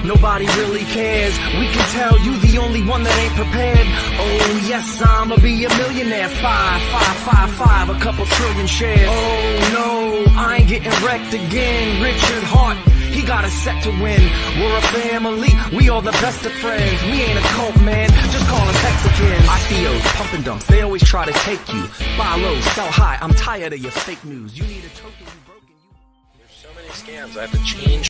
nobody really cares. We can tell you the only one that ain't prepared. Oh yes, I'ma be a millionaire. 5, a couple trillion shares. Oh no, I ain't getting wrecked again. Richard Hart, he got us set to win. We're a family, we all the best of friends. We ain't a cult, man, just call us Mexicans. ICOs, pump and dumps, they always try to take you. Buy low, sell high, I'm tired of your fake news. You need a token, you broken, you... There's so many scams, I have to change.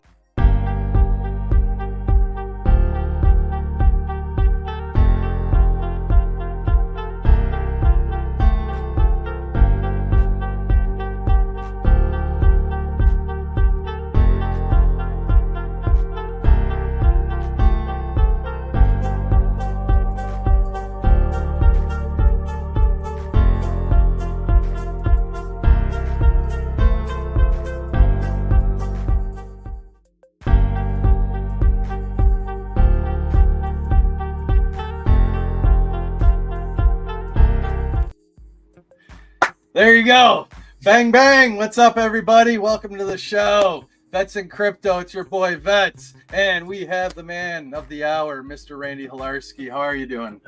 There you go. Bang, bang. What's up, everybody? Welcome to the show. Vets in Crypto. It's your boy, Vets. And we have the man of the hour, Mr. Randy Hilarski. How are you doing?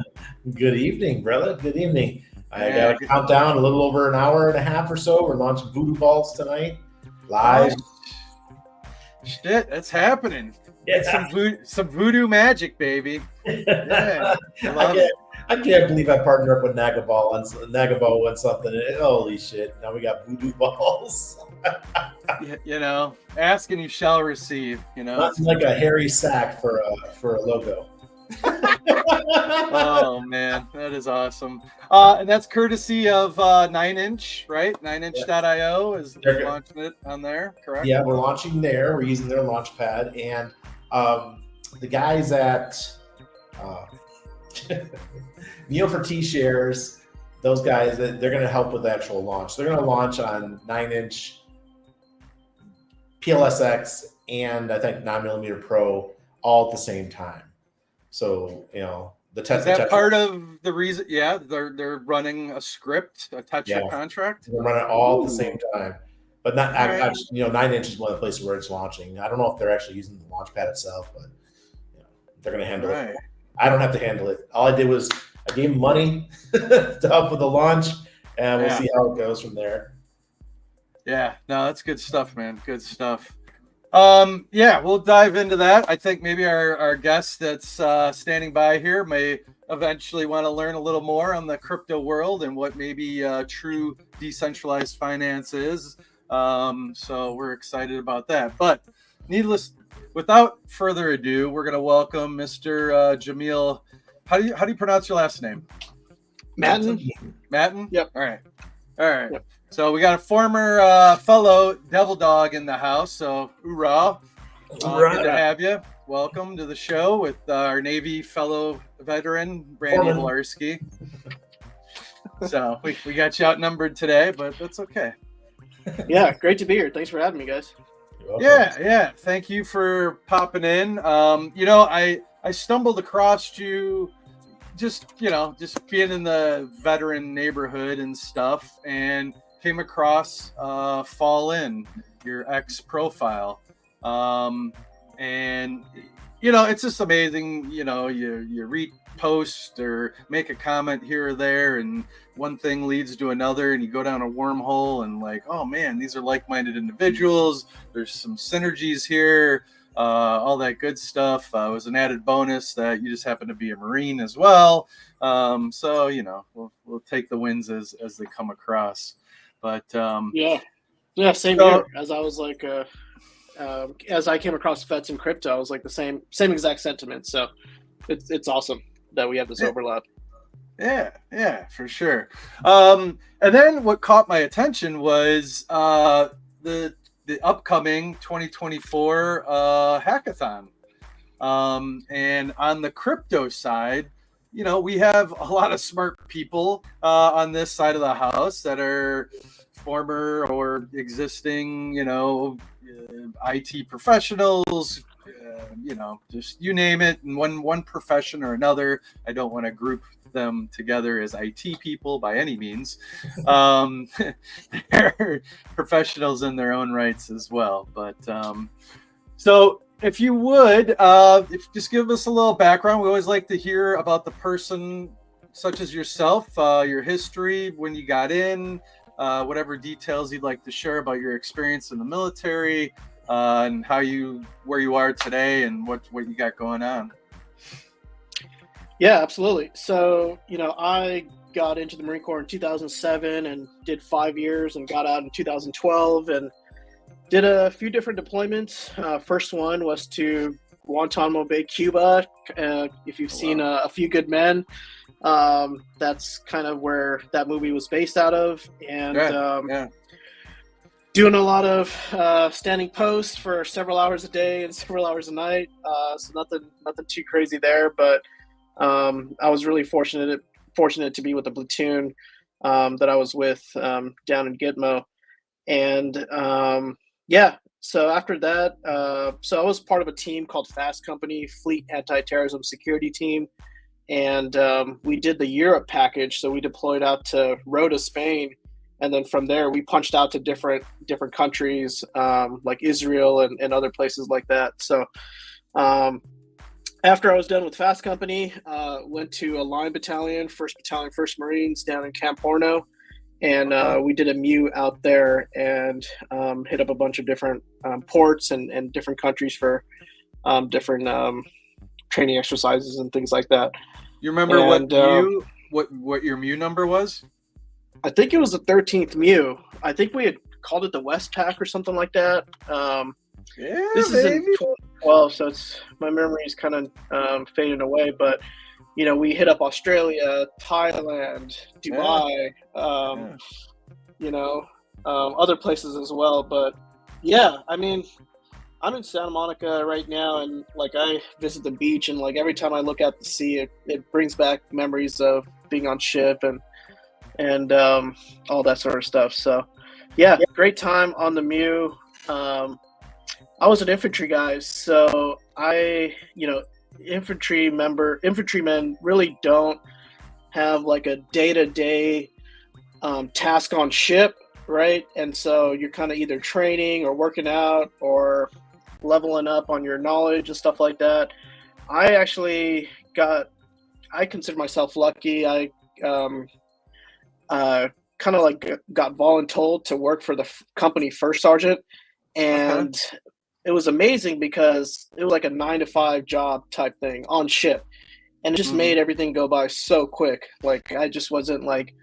Good evening, brother. Good evening. I got a countdown, a little over an hour and a half or so. We're launching Voodoo Balls tonight. Live. Shit, that's happening. Yeah. Some voodoo magic, baby. Yeah, I love it. I can't believe I partnered up with Nagaball on something. Holy shit. Now we got Voodoo Balls. You know, ask and you shall receive. You know, nothing like a hairy sack for a logo. Oh man, that is awesome. And that's courtesy of 9inch, right? 9inch.io is launching it on there, correct? Yeah, we're launching there. We're using their launch pad. And the guys at Neil for T-Shares, those guys, they're going to help with the actual launch. They're going to launch on 9inch, PLSX, and I think 9mm Pro all at the same time. So, you know, is that part of the reason? Yeah, they're running a script, a Tetra contract. They're running all at the same time, but not. Right. You know, 9inch is one of the places where it's launching. I don't know if they're actually using the launch pad itself, but you know, they're going to handle it. I don't have to handle it. All I did was I gave them money to help with the launch, and we'll see how it goes from there. Yeah, no, that's good stuff, man. Good stuff. Yeah, we'll dive into that. I think maybe our guest that's standing by here may eventually want to learn a little more on the crypto world and what maybe true decentralized finance is. So we're excited about that. But without further ado, we're going to welcome Mr. Jameel. How do you pronounce your last name? Matten. Matten? Yep. All right. Yep. So we got a former fellow Devil Dog in the house. So hoorah. Good to have you. Welcome to the show with our Navy fellow veteran, Randy Hilarski. So we got you outnumbered today, but that's okay. Yeah, great to be here. Thanks for having me, guys. Yeah. Thank you for popping in. You know, I stumbled across you just being in the veteran neighborhood and stuff, and came across Fall In, your ex profile. And you know, it's just amazing. You know, you repost or make a comment here or there, and one thing leads to another, and you go down a wormhole, and like, oh man, these are like-minded individuals. There's some synergies here. All that good stuff. It was an added bonus that you just happen to be a Marine as well. So you know, we'll take the wins as they come across. But yeah, same here. As I was like, as I came across Vets in Crypto, I was like the same exact sentiment. So it's awesome that we have this overlap. Yeah, for sure. And then what caught my attention was the upcoming 2024 hackathon. And on the crypto side, you know, we have a lot of smart people on this side of the house that are former or existing, you know, IT professionals, you know, just you name it, in one profession or another. I don't want to group them together as IT people by any means. They're professionals in their own rights as well. But so if you would, just give us a little background. We always like to hear about the person such as yourself, your history, when you got in, whatever details you'd like to share about your experience in the military, and where you are today and what you got going on. Yeah, absolutely. So, I got into the Marine Corps in 2007 and did 5 years and got out in 2012 and did a few different deployments. First one was to Guantanamo Bay, Cuba. If you've seen A Few Good Men, that's kind of where that movie was based out of. And doing a lot of standing posts for several hours a day and several hours a night. So nothing too crazy there, but I was really fortunate to be with the platoon that I was with down in Gitmo. And so after that, so I was part of a team called FAST Company, Fleet Anti-Terrorism Security Team. And we did the Europe package. So we deployed out to Rota, Spain. And then from there, we punched out to different countries like Israel and other places like that. So after I was done with Fast Company, went to a line battalion, 1st Battalion, 1st Marines down in Camp Horno. And we did a MEU out there and hit up a bunch of different ports and different countries for different training exercises and things like that. You remember what your MEU number was? I think it was the 13th MEU. I think we had called it the Westpac or something like that. This is in 2012, so my memory is kind of fading away. But we hit up Australia, Thailand, Dubai, other places as well. But yeah, I mean, I'm in Santa Monica right now, and like I visit the beach, and like every time I look at the sea, it brings back memories of being on ship and all that sort of stuff. So yeah, great time on the MEU. I was an infantry guy, so infantrymen really don't have like a day-to-day task on ship, right? And so you're kind of either training or working out or leveling up on your knowledge and stuff like that. I consider myself lucky. I kind of like got voluntold to work for the company first sergeant, and it was amazing because it was like a 9-to-5 job type thing on ship, and it just made everything go by so quick. Like I just wasn't like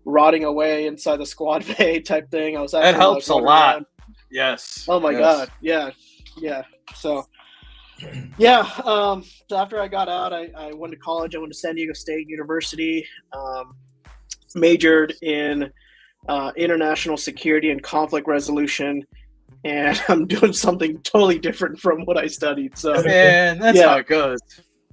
rotting away inside the squad bay type thing. I was actually, that helps a lot. Around. Yes. Oh my God. Yeah. So yeah. So after I got out, I went to college. I went to San Diego State University. Majored in international security and conflict resolution, and I'm doing something totally different from what I studied. So, man, that's how it goes.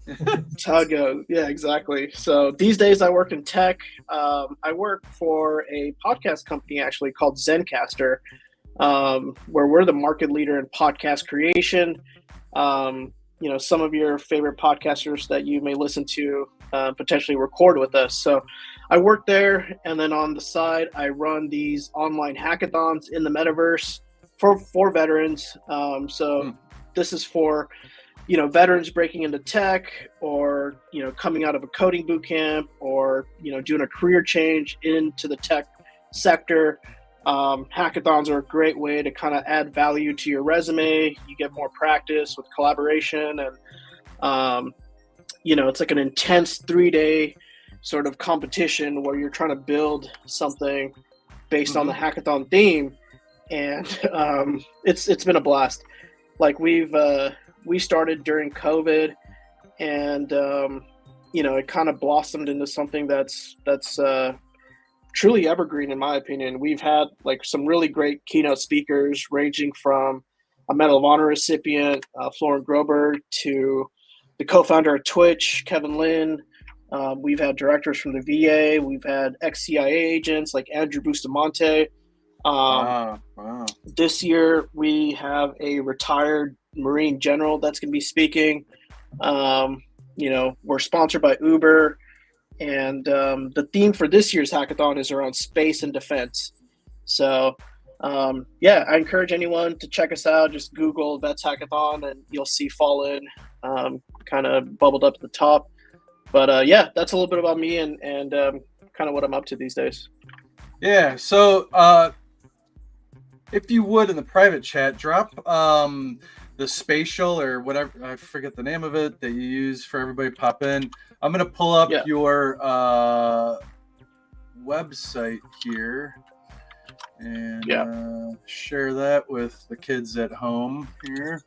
That's how it goes. Yeah, exactly. So these days I work in tech. I work for a podcast company actually called Zencaster, where we're the market leader in podcast creation. Some of your favorite podcasters that you may listen to potentially record with us. So I work there, and then on the side, I run these online hackathons in the metaverse for veterans. This is for, veterans breaking into tech or, coming out of a coding boot camp or, doing a career change into the tech sector. Hackathons are a great way to kind of add value to your resume. You get more practice with collaboration, and it's like an intense 3-day sort of competition where you're trying to build something based on the hackathon theme, and it's been a blast. Like we started during COVID, and it kind of blossomed into something that's truly evergreen, in my opinion. We've had like some really great keynote speakers, ranging from a Medal of Honor recipient, Florent Grober, to the co-founder of Twitch, Kevin Lin. We've had directors from the VA. We've had ex-CIA agents like Andrew Bustamante. Wow. This year, we have a retired Marine general that's going to be speaking. We're sponsored by Uber. And the theme for this year's hackathon is around space and defense. So Yeah, I encourage anyone to check us out. Just Google VETS Hackathon and you'll see Fall In kind of bubbled up at the top. But yeah, that's a little bit about me and kind of what I'm up to these days. Yeah. So if you would, in the private chat, drop the spatial or whatever, I forget the name of it, that you use for everybody to pop in. I'm going to pull up your website here and share that with the kids at home here.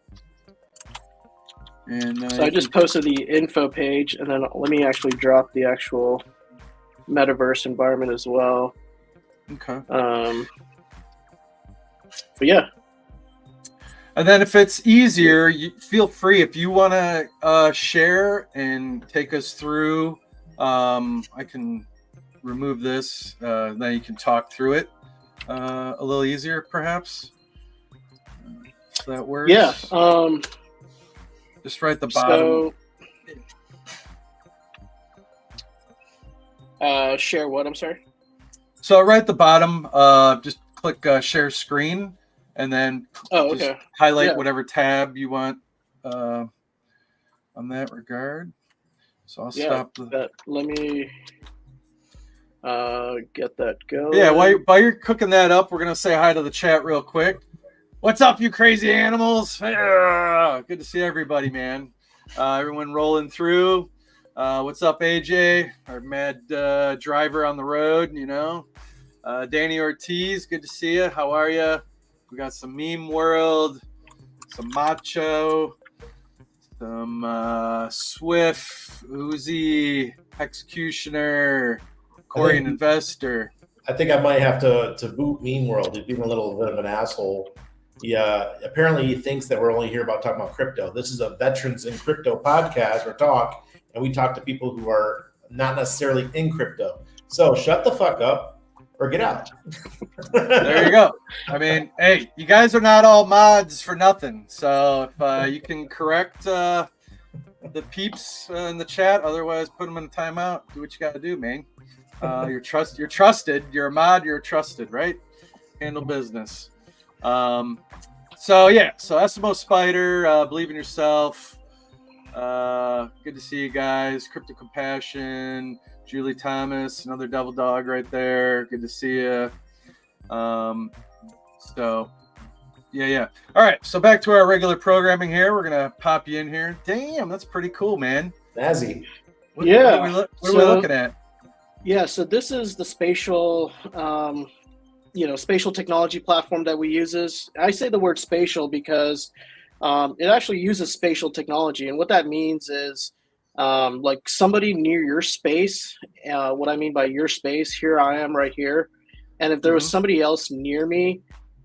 And so I just posted the info page, and then let me actually drop the actual metaverse environment as well. Okay. But yeah. And then if it's easier, you feel free, if you want to share and take us through, I can remove this, then you can talk through it a little easier, perhaps. If that works. Yeah. Just right at the bottom. So, share what? I'm sorry. So right at the bottom, just click share screen, and then just highlight whatever tab you want on that regard. So I'll stop. Let me get that going. Yeah, while you're cooking that up, we're gonna say hi to the chat real quick. What's up, you crazy animals? Good to see everybody, man. Everyone rolling through. What's up, AJ? Our mad driver on the road, you know. Danny Ortiz, good to see you. How are you? We got some Meme World, some Macho, some Swift, Uzi, Executioner, Korean Investor. I think I might have to boot Meme World. He's being a little bit of an asshole. Apparently he thinks that we're only here about talking about crypto. This is a Veterans in Crypto podcast or talk, and we talk to people who are not necessarily in crypto. So shut the fuck up or get out. There you go. I mean, hey, you guys are not all mods for nothing. So if you can correct the peeps in the chat, otherwise put them in a timeout. Do what you got to do, man. You're trusted. You're a mod. You're trusted, right? Handle business. So Eskimo Spider, believe in yourself. Good to see you guys. Crypto Compassion, Julie Thomas, another double dog right there. Good to see you. So yeah. All right. So back to our regular programming here. We're gonna pop you in here. Damn, that's pretty cool, man. Snazzy. What are we looking at? Yeah. So this is the spatial. Spatial technology platform that we uses. I say the word spatial because it actually uses spatial technology, and what that means is like somebody near your space. What I mean by your space, here I am right here, and if there was somebody else near me,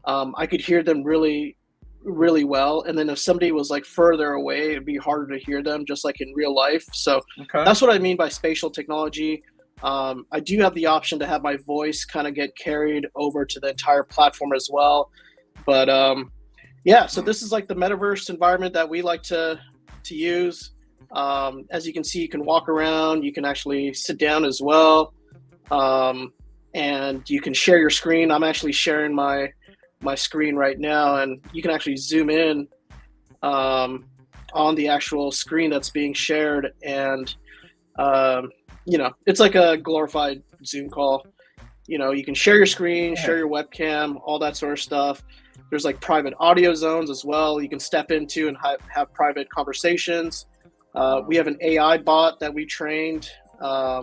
I could hear them really, really well. And then if somebody was like further away, it'd be harder to hear them, just like in real life. So that's what I mean by spatial technology. I do have the option to have my voice kind of get carried over to the entire platform as well. But so this is like the metaverse environment that we like to use. As you can see, you can walk around, you can actually sit down as well. And you can share your screen. I'm actually sharing my screen right now, and you can actually zoom in on the actual screen that's being shared. And it's like a glorified Zoom call. You can share your screen, share your webcam, all that sort of stuff. There's like private audio zones as well. You can step into and have private conversations. We have an AI bot that we trained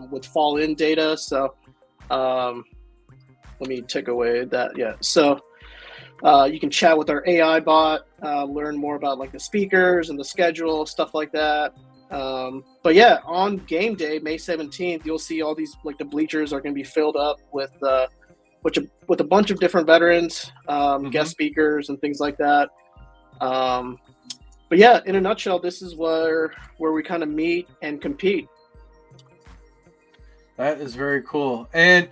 with fall in data. So let me take away that. Yeah. So you can chat with our AI bot, learn more about like the speakers and the schedule, stuff like that. But yeah, on game day, May 17th, you'll see all these, like the bleachers are going to be filled up with a bunch of different veterans, guest speakers and things like that. But yeah, in a nutshell, this is where we kind of meet and compete. That is very cool. And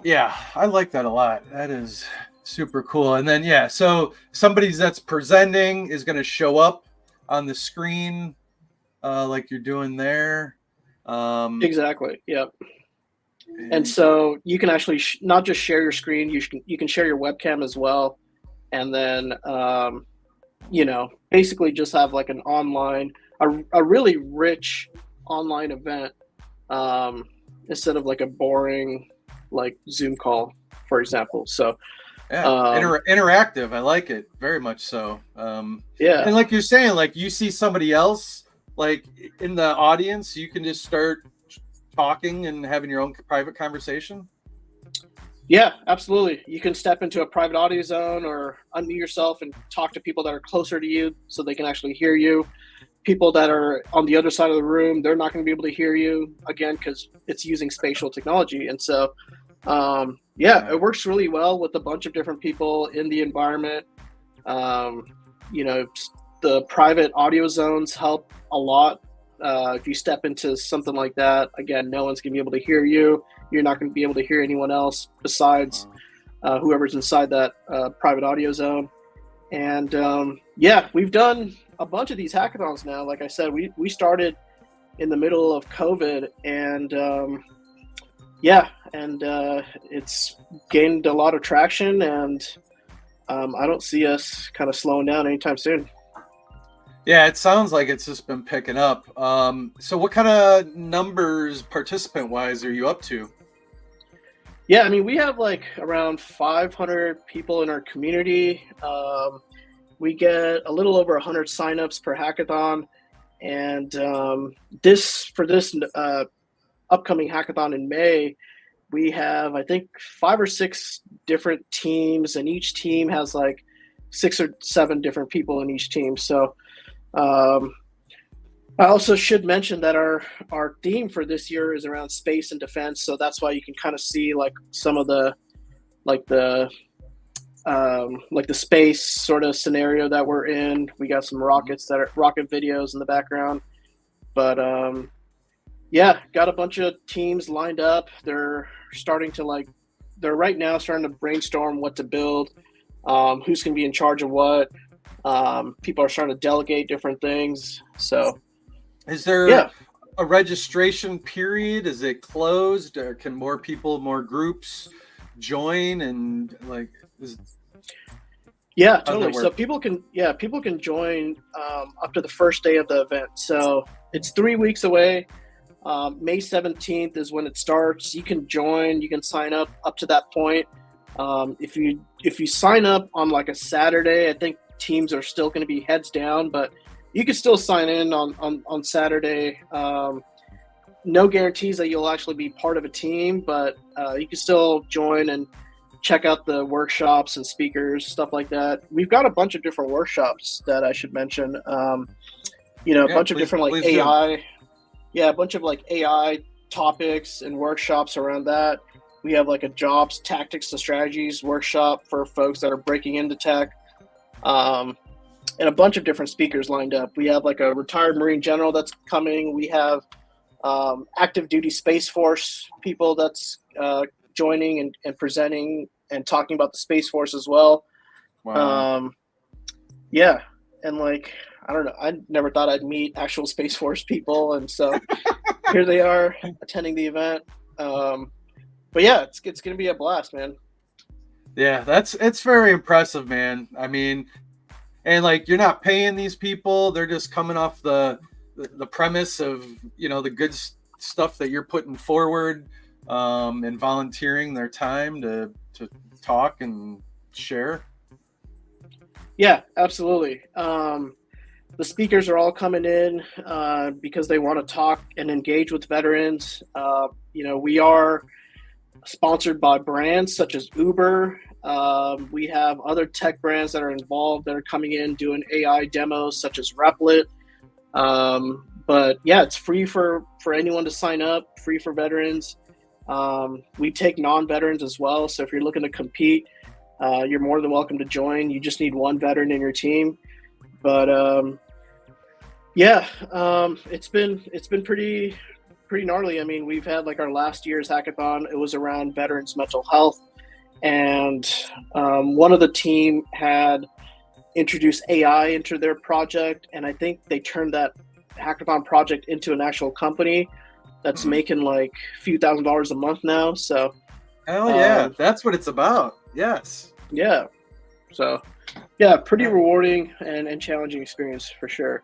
yeah, I like that a lot. That is super cool. And then, so somebody that's presenting is going to show up on the screen like you're doing there. Exactly. Yep. And so you can actually not just share your screen, you can share your webcam as well. And then, you know, basically just have like an online, a really rich online event instead of like a boring like Zoom call, for example. So yeah, interactive. I like it very much so. Yeah. And like you're saying, like you see somebody else like in the audience, you can just start talking and having your own private conversation. Yeah, absolutely. You can step into a private audio zone or unmute yourself and talk to people that are closer to you so they can actually hear you. People that are on the other side of the room, they're not going to be able to hear you again because it's using spatial technology. And so, yeah, it works really well with a bunch of different people in the environment. You know, the private audio zones help a lot. If you step into something like that, again, no one's going to be able to hear you. You're not going to be able to hear anyone else besides whoever's inside that private audio zone. And yeah, we've done a bunch of these hackathons now. Like I said, we started in the middle of COVID, and yeah, and it's gained a lot of traction, and I don't see us kind of slowing down anytime soon. Yeah, it sounds like it's just been picking up. So what kind of numbers participant-wise are you up to? Yeah, I mean, we have like around 500 people in our community. We get a little over 100 signups per hackathon. And for this upcoming hackathon in May, we have, I think, 5 or 6 different teams, and each team has like 6 or 7 different people in each team. So I also should mention that our theme for this year is around space and defense. So that's why you can kind of see like some of the the space sort of scenario that we're in. We got some rockets that are rocket videos in the background, but yeah, got a bunch of teams lined up. They're right now starting to brainstorm what to build, who's going to be in charge of what. People are starting to delegate different things. So is there a registration period? Is it closed, or can more people, more groups join? And like, yeah, totally. So people can join up to the first day of the event. So it's 3 weeks away. May 17th is when it starts. You can join, you can sign up to that point. If you sign up on like a Saturday, I think teams are still going to be heads down, but you can still sign in on Saturday. No guarantees that you'll actually be part of a team, but you can still join and check out the workshops and speakers, stuff like that. We've got a bunch of different workshops that I should mention. A bunch of different like AI. Yeah, a bunch of like AI topics and workshops around that. We have like a jobs, tactics, and strategies workshop for folks that are breaking into tech. And a bunch of different speakers lined up. We have like a retired Marine general that's coming. We have active duty Space Force people that's joining and presenting and talking about the Space Force as well. wow. Yeah, and like, I don't know, I never thought I'd meet actual Space Force people, and so here they are attending the event. But yeah, it's gonna be a blast, man. Yeah, it's very impressive, man. I mean, and like, you're not paying these people; they're just coming off the premise of, you know, the good stuff that you're putting forward, and volunteering their time to talk and share. Yeah, absolutely. The speakers are all coming in because they want to talk and engage with veterans. We are sponsored by brands such as Uber. We have other tech brands that are involved that are coming in doing AI demos such as Replit. But yeah, it's free for anyone to sign up, free for veterans. We take non-veterans as well. So if you're looking to compete, you're more than welcome to join. You just need one veteran in your team. But it's been pretty gnarly. I mean, we've had like our last year's hackathon. It was around veterans' mental health, and one of the team had introduced AI into their project, and I think they turned that hackathon project into an actual company. that's making like a few $1,000s a month now. So hell yeah, that's what it's about. Yes. Yeah. So yeah, pretty rewarding and challenging experience for sure.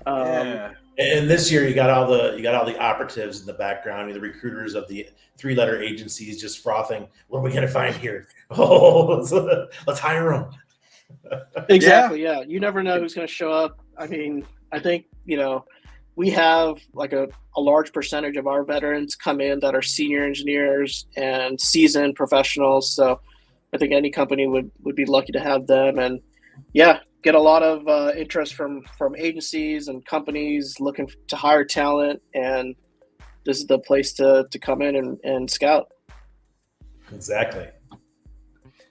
Yeah. And this year you got all the operatives in the background, the recruiters of the 3-letter agencies just frothing. What are we gonna find here? Oh, let's hire them. Exactly. Yeah. You never know who's going to show up. I mean, I think, we have like a large percentage of our veterans come in that are senior engineers and seasoned professionals. So I think any company would be lucky to have them. And yeah, get a lot of interest from agencies and companies looking to hire talent. And this is the place to come in and scout. Exactly.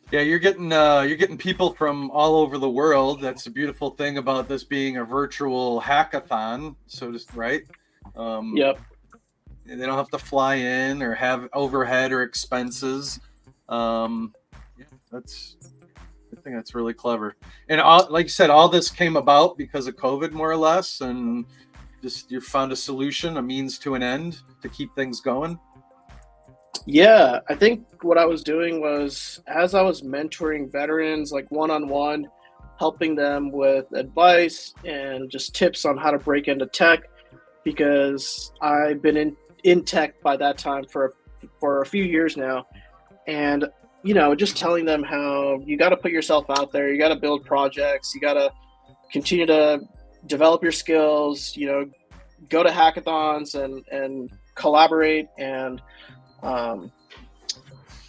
Yeah, you're getting people from all over the world. That's the beautiful thing about this being a virtual hackathon. So just right. Yep. They don't have to fly in or have overhead or expenses. I think that's really clever. And like you said, all this came about because of COVID, more or less, and just you found a solution, a means to an end to keep things going. Yeah, I think what I was doing was, as I was mentoring veterans, like one-on-one, helping them with advice and just tips on how to break into tech, because I've been in tech by that time for a few years now. And, just telling them how you got to put yourself out there, you got to build projects, you got to continue to develop your skills, go to hackathons and collaborate and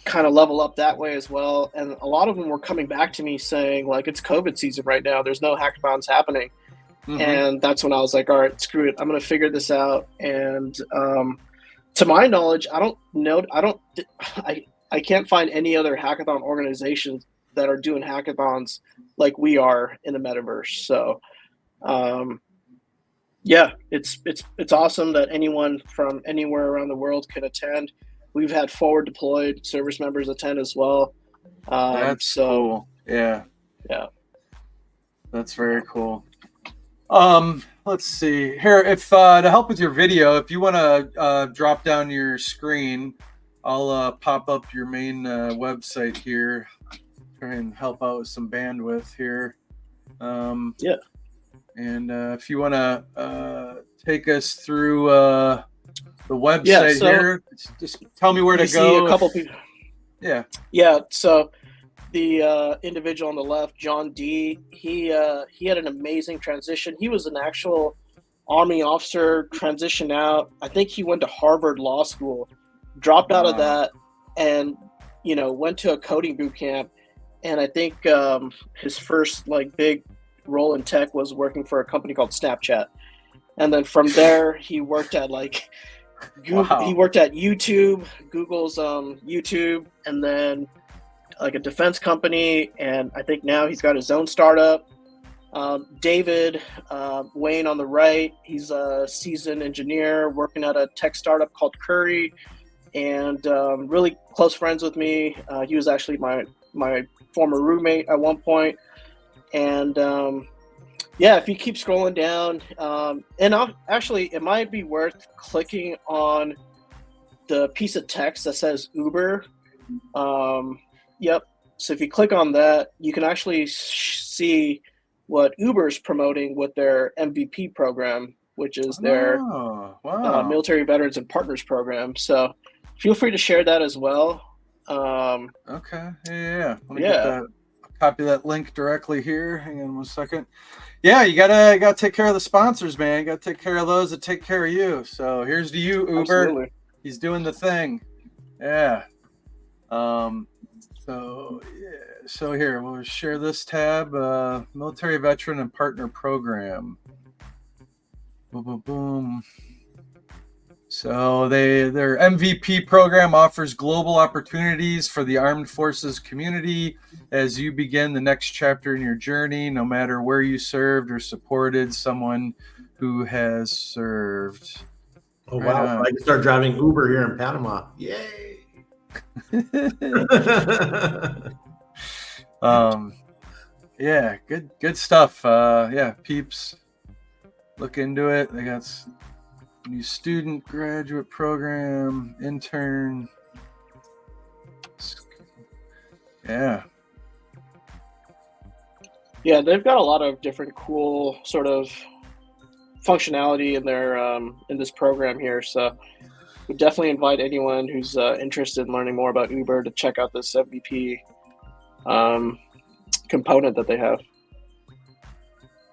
kind of level up that way as well. And a lot of them were coming back to me saying, like, it's COVID season right now, there's no hackathons happening. Mm-hmm. And that's when I was like, all right, screw it, I'm going to figure this out. And to my knowledge, I can't find any other hackathon organizations that are doing hackathons like we are in the metaverse. So yeah, it's awesome that anyone from anywhere around the world can attend. We've had forward deployed service members attend as well. That's cool. Yeah. That's very cool. Let's see here. If to help with your video, if you want to drop down your screen, I'll pop up your main website here. Try and help out with some bandwidth here. Yeah. And if you want to take us through the website here, just tell me where to go. A couple people. Yeah. So the individual on the left, John D, he had an amazing transition. He was an actual Army officer, transitioned out. I think he went to Harvard Law School, dropped out of that, and went to a coding boot camp. And I think his first big role in tech was working for a company called Snapchat. And then from there, he worked at he worked at YouTube, Google's YouTube, and then a defense company. And I think now he's got his own startup. David Wayne on the right, he's a seasoned engineer working at a tech startup called Curry, and really close friends with me. He was actually my former roommate at one point. And if you keep scrolling down, and it might be worth clicking on the piece of text that says Uber. Yep. So if you click on that, you can actually see what Uber's promoting with their MVP program, which is their military veterans and partners program. So feel free to share that as well. Okay. Yeah. Let me get that. Copy that link directly here. Hang on one second. Yeah, you gotta take care of the sponsors, man. You gotta take care of those that take care of you. So here's to you, Uber. Absolutely. He's doing the thing. Yeah. So here we'll share this tab. Military veteran and partner program. Boom, boom, boom. So their MVP program offers global opportunities for the armed forces community as you begin the next chapter in your journey, no matter where you served or supported someone who has served. Oh, wow. I can start driving Uber here in Panama. Yay. Yeah, good stuff. Yeah, peeps, look into it. They got New student, graduate program, intern. Yeah. Yeah, they've got a lot of different cool sort of functionality in their in this program here. So we definitely invite anyone who's interested in learning more about Uber to check out this MVP component that they have.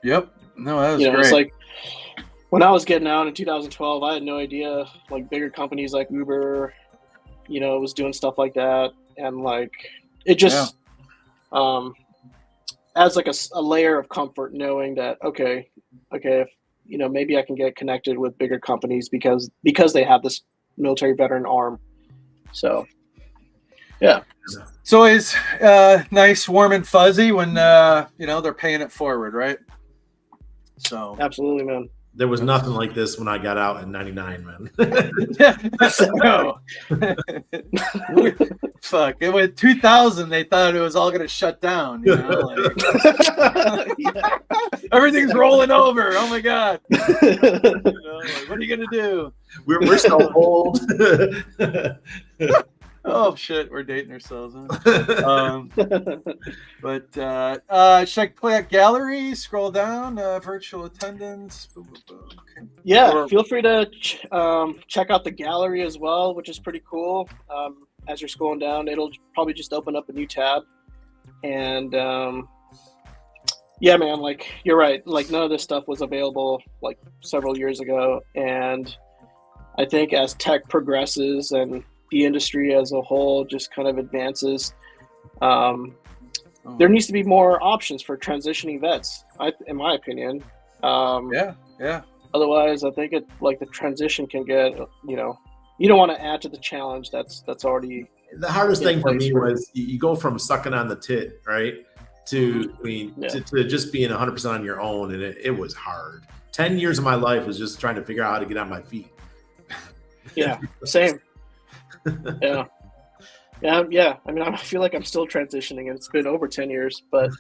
Yep. No, that was You know, great. it's like when I was getting out in 2012, I had no idea like bigger companies like Uber, you know, was doing stuff like that, and like it just adds like a layer of comfort knowing that okay, if, you know, maybe I can get connected with bigger companies because they have this military veteran arm. So yeah. It's always nice, warm and fuzzy when you know, they're paying it forward, right? So Absolutely, man. There was nothing like this when I got out in '99, man. no. Fuck. It went 2000. They thought it was all going to shut down. You know, like, everything's rolling over. Oh my god. You know, like, what are you going to do? We're so old. Oh shit, we're dating ourselves. Huh? But should I play a gallery? Scroll down, virtual attendance. Boom, boom, boom. Okay. Yeah, feel free to check out the gallery as well, which is pretty cool. As you're scrolling down, it'll probably just open up a new tab. And yeah, man, like you're right. Like none of this stuff was available like several years ago. And I think as tech progresses and the industry as a whole just kind of advances, there needs to be more options for transitioning vets, in my opinion. Yeah. Otherwise, I think it like the transition can get, you know, you don't want to add to the challenge that's already. The hardest thing for me was you go from sucking on the tit, right, to to just being 100% on your own, and it was hard. 10 years of my life was just trying to figure out how to get on my feet. Yeah, same. Yeah. I mean, I feel like I'm still transitioning, and it's been over 10 years. But,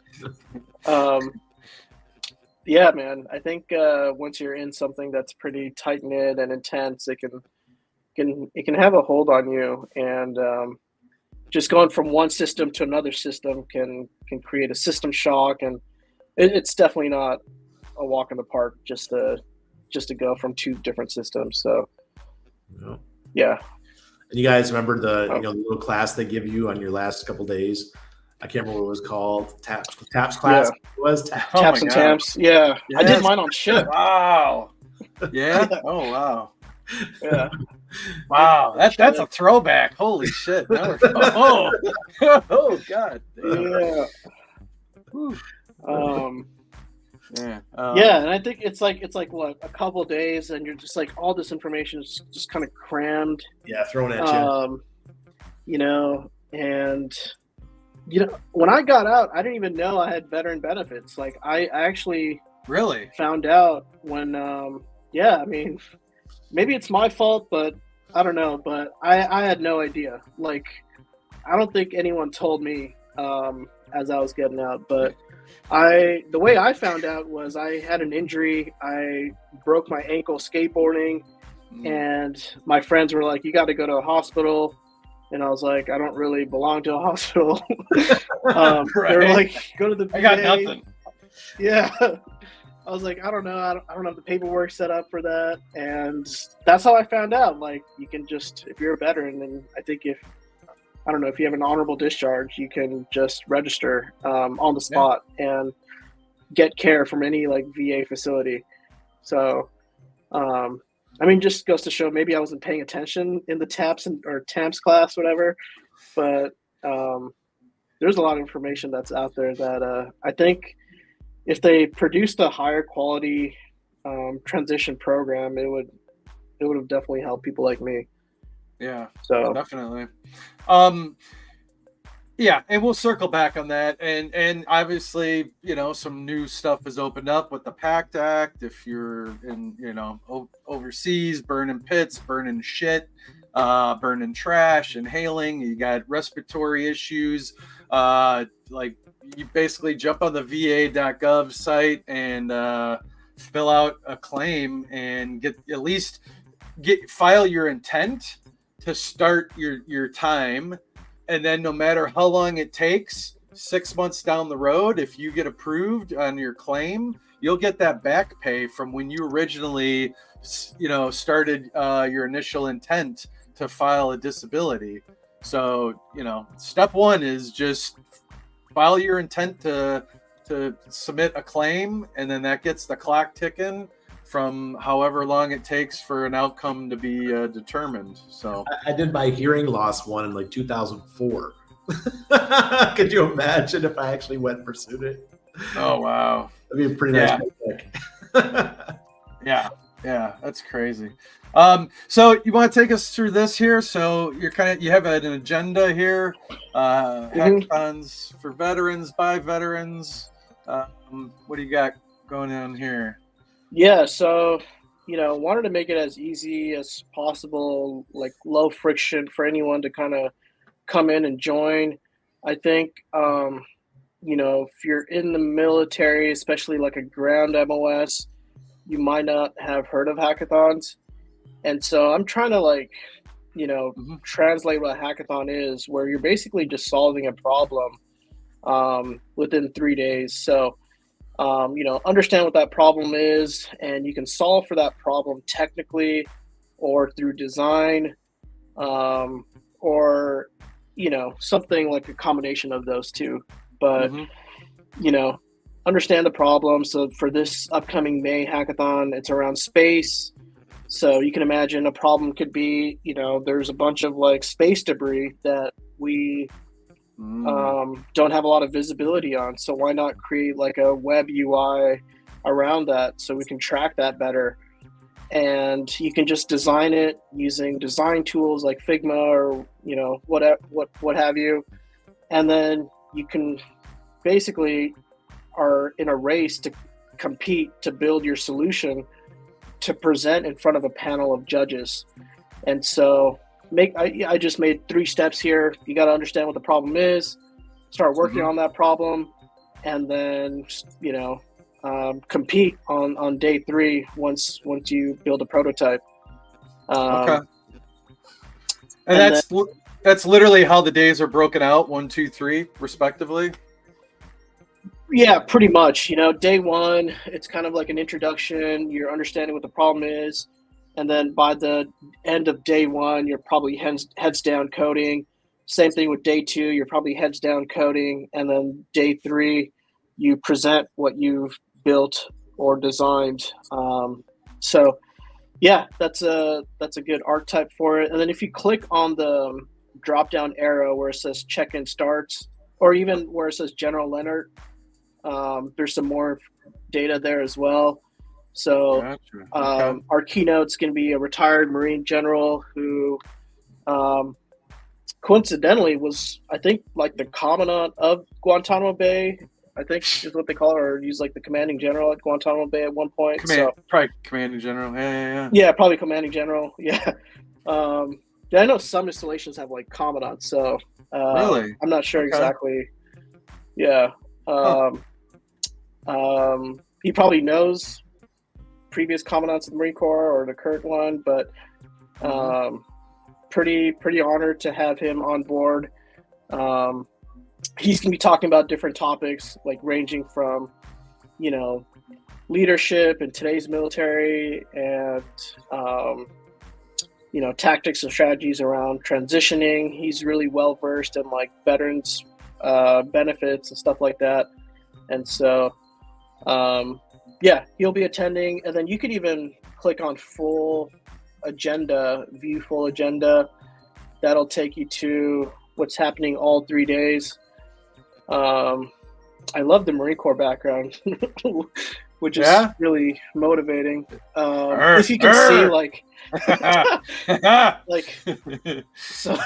yeah, man, I think once you're in something that's pretty tight knit and intense, it can have a hold on you, and just going from one system to another system can create a system shock, and it's definitely not a walk in the park just to go from two different systems. So, yeah. And you guys remember the the little class they give you on your last couple days? I can't remember what it was called. Taps class. Yeah. It was Taps and Tamps. Yeah. Yes. I did mine on ship. Wow. Yeah. Oh wow. Yeah. Wow. That's a throwback. Holy shit. Now oh god. Yeah. Yeah. And I think it's like what, a couple of days, and you're just like all this information is just kind of crammed. Yeah, thrown at you. You know, and you know, when I got out, I didn't even know I had veteran benefits. Like I actually really found out when I mean, maybe it's my fault, but I don't know, but I had no idea. Like I don't think anyone told me as I was getting out, but the way I found out was I had an injury. I broke my ankle skateboarding, and my friends were like, "You got to go to a hospital." And I was like, "I don't really belong to a hospital." Right. They were like, "Go to the VA." I got nothing. Yeah. I was like, I don't know. I don't have the paperwork set up for that. And that's how I found out. Like, you can just, if you're a veteran, and I think if you have an honorable discharge, you can just register on the spot and get care from any like VA facility. So, I mean, just goes to show maybe I wasn't paying attention in the TAMPS class, whatever. But there's a lot of information that's out there that I think if they produced a higher quality transition program, it would have definitely helped people like me. Yeah, so definitely. Yeah, and we'll circle back on that. And obviously, some new stuff has opened up with the PACT Act. If you're in, overseas, burning pits, burning shit, burning trash, inhaling, you got respiratory issues, like you basically jump on the va.gov site and fill out a claim and get at least file your intent to start your time, and then no matter how long it takes, 6 months down the road, if you get approved on your claim, you'll get that back pay from when you originally, started your initial intent to file a disability. So, step one is just file your intent to submit a claim, and then that gets the clock ticking from however long it takes for an outcome to be determined. So I did my hearing loss one in like 2004. Could you imagine if I actually went and pursued it? Oh wow, that'd be a pretty nice paycheck. Yeah, that's crazy. So you want to take us through this here? So you have an agenda here, hackathons for veterans, by veterans. What do you got going on here? Yeah, so wanted to make it as easy as possible, like low friction for anyone to kind of come in and join. I think if you're in the military, especially like a ground MOS, you might not have heard of hackathons. And so I'm trying to translate what a hackathon is, where you're basically just solving a problem within 3 days. So understand what that problem is, and you can solve for that problem technically or through design, or something like a combination of those two. But understand the problem. So for this upcoming May hackathon, it's around space. So you can imagine a problem could be, there's a bunch of like space debris that we don't have a lot of visibility on. So why not create like a web UI around that so we can track that better? And you can just design it using design tools like Figma or what have you. And then you can basically are in a race to compete to build your solution to present in front of a panel of judges. And so I just made 3 steps here. You got to understand what the problem is, start working on that problem, and then compete on day 3 once you build a prototype. Okay. And that's literally how the days are broken out, 1, 2, 3, respectively. Yeah, pretty much. Day 1, it's kind of like an introduction. You're understanding what the problem is. And then by the end of day 1, you're probably heads down coding. Same thing with day 2, you're probably heads down coding. And then day 3, you present what you've built or designed. So yeah, that's a good archetype for it. And then if you click on the drop down arrow where it says check-in starts, or even where it says General Leonard, there's some more data there as well. So Gotcha. Our keynote's going to be a retired Marine general who coincidentally was, I think, like the commandant of Guantanamo Bay, I think is what they call it, or use like the commanding general at Guantanamo Bay at one point. Probably commanding general. Yeah, probably commanding general. Yeah. I know some installations have like commandants, so really? I'm not sure exactly. Yeah. He probably knows previous commandants of the Marine Corps or the current one, but pretty honored to have him on board. He's going to be talking about different topics, like ranging from, leadership in today's military and, tactics and strategies around transitioning. He's really well versed in like veterans benefits and stuff like that. And so, he'll be attending. And then you could even click on full agenda, view full agenda. That'll take you to what's happening all 3 days. I love the Marine Corps background, which is really motivating. If you can see, like, so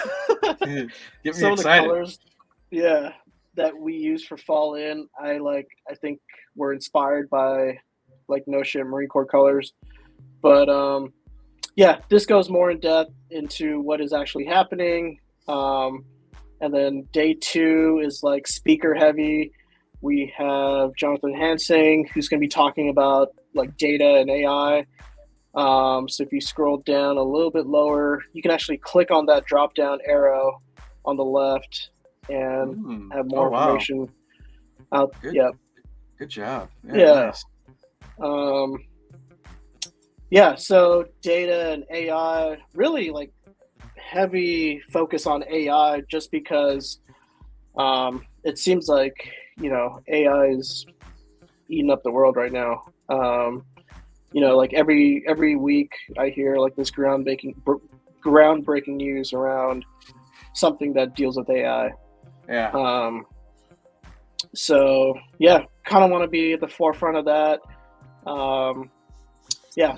some of the colors, that we use for Fall In, I think we're inspired by like no shit Marine Corps colors. But this goes more in depth into what is actually happening. And then day 2 is like speaker heavy. We have Jonathan Hansing, who's going to be talking about like data and AI. So if you scroll down a little bit lower, you can actually click on that drop down arrow on the left and have more information out. Good. Yep. Good job. Yeah. Nice. Yeah. So data and AI, really like heavy focus on AI, just because it seems like, AI is eating up the world right now. Like every week I hear like this groundbreaking news around something that deals with AI. Yeah. So yeah, kind of want to be at the forefront of that.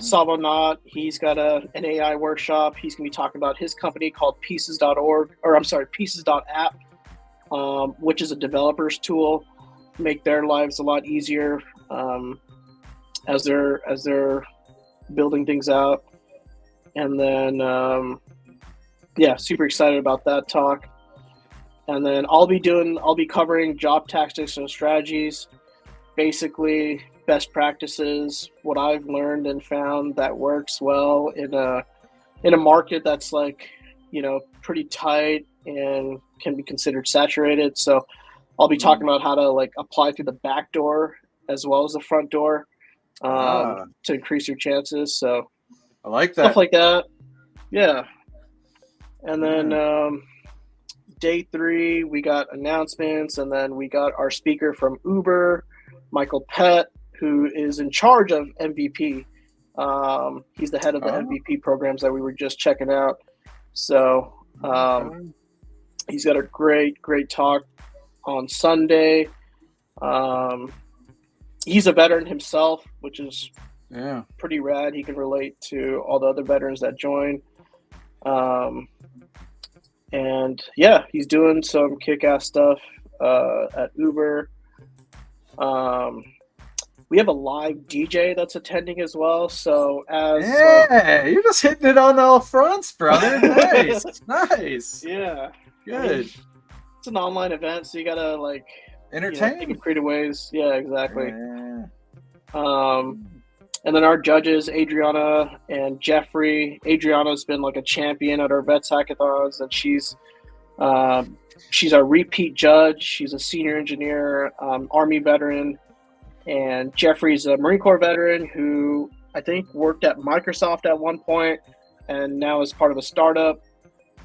Savo Knott, he's got an AI workshop. He's gonna be talking about his company called Pieces.org, or I'm sorry, Pieces.app, which is a developer's tool, make their lives a lot easier as they're building things out. And then super excited about that talk. And then I'll be covering job tactics and strategies, basically best practices, what I've learned and found that works well in a market that's like, pretty tight and can be considered saturated. So I'll be talking about how to like apply through the back door as well as the front door to increase your chances. So I like that. Stuff like that. Yeah. And then day 3, we got announcements, and then we got our speaker from Uber, Michael Pett, who is in charge of MVP. He's the head of the MVP programs that we were just checking out. So he's got a great talk on Sunday. He's a veteran himself, which is pretty rad. He can relate to all the other veterans that join. And yeah, he's doing some kick-ass stuff at Uber. We have a live DJ that's attending as well. So you're just hitting it on all fronts, brother. Nice. Nice. Yeah. Good. It's an online event, so you gotta like entertain. Think of creative ways. Yeah, exactly. Yeah. And then our judges, Adriana and Jeffrey. Adriana's been like a champion at our VETS hackathons, and she's a repeat judge. She's a senior engineer, Army veteran, and Jeffrey's a Marine Corps veteran who I think worked at Microsoft at one point, and now is part of a startup.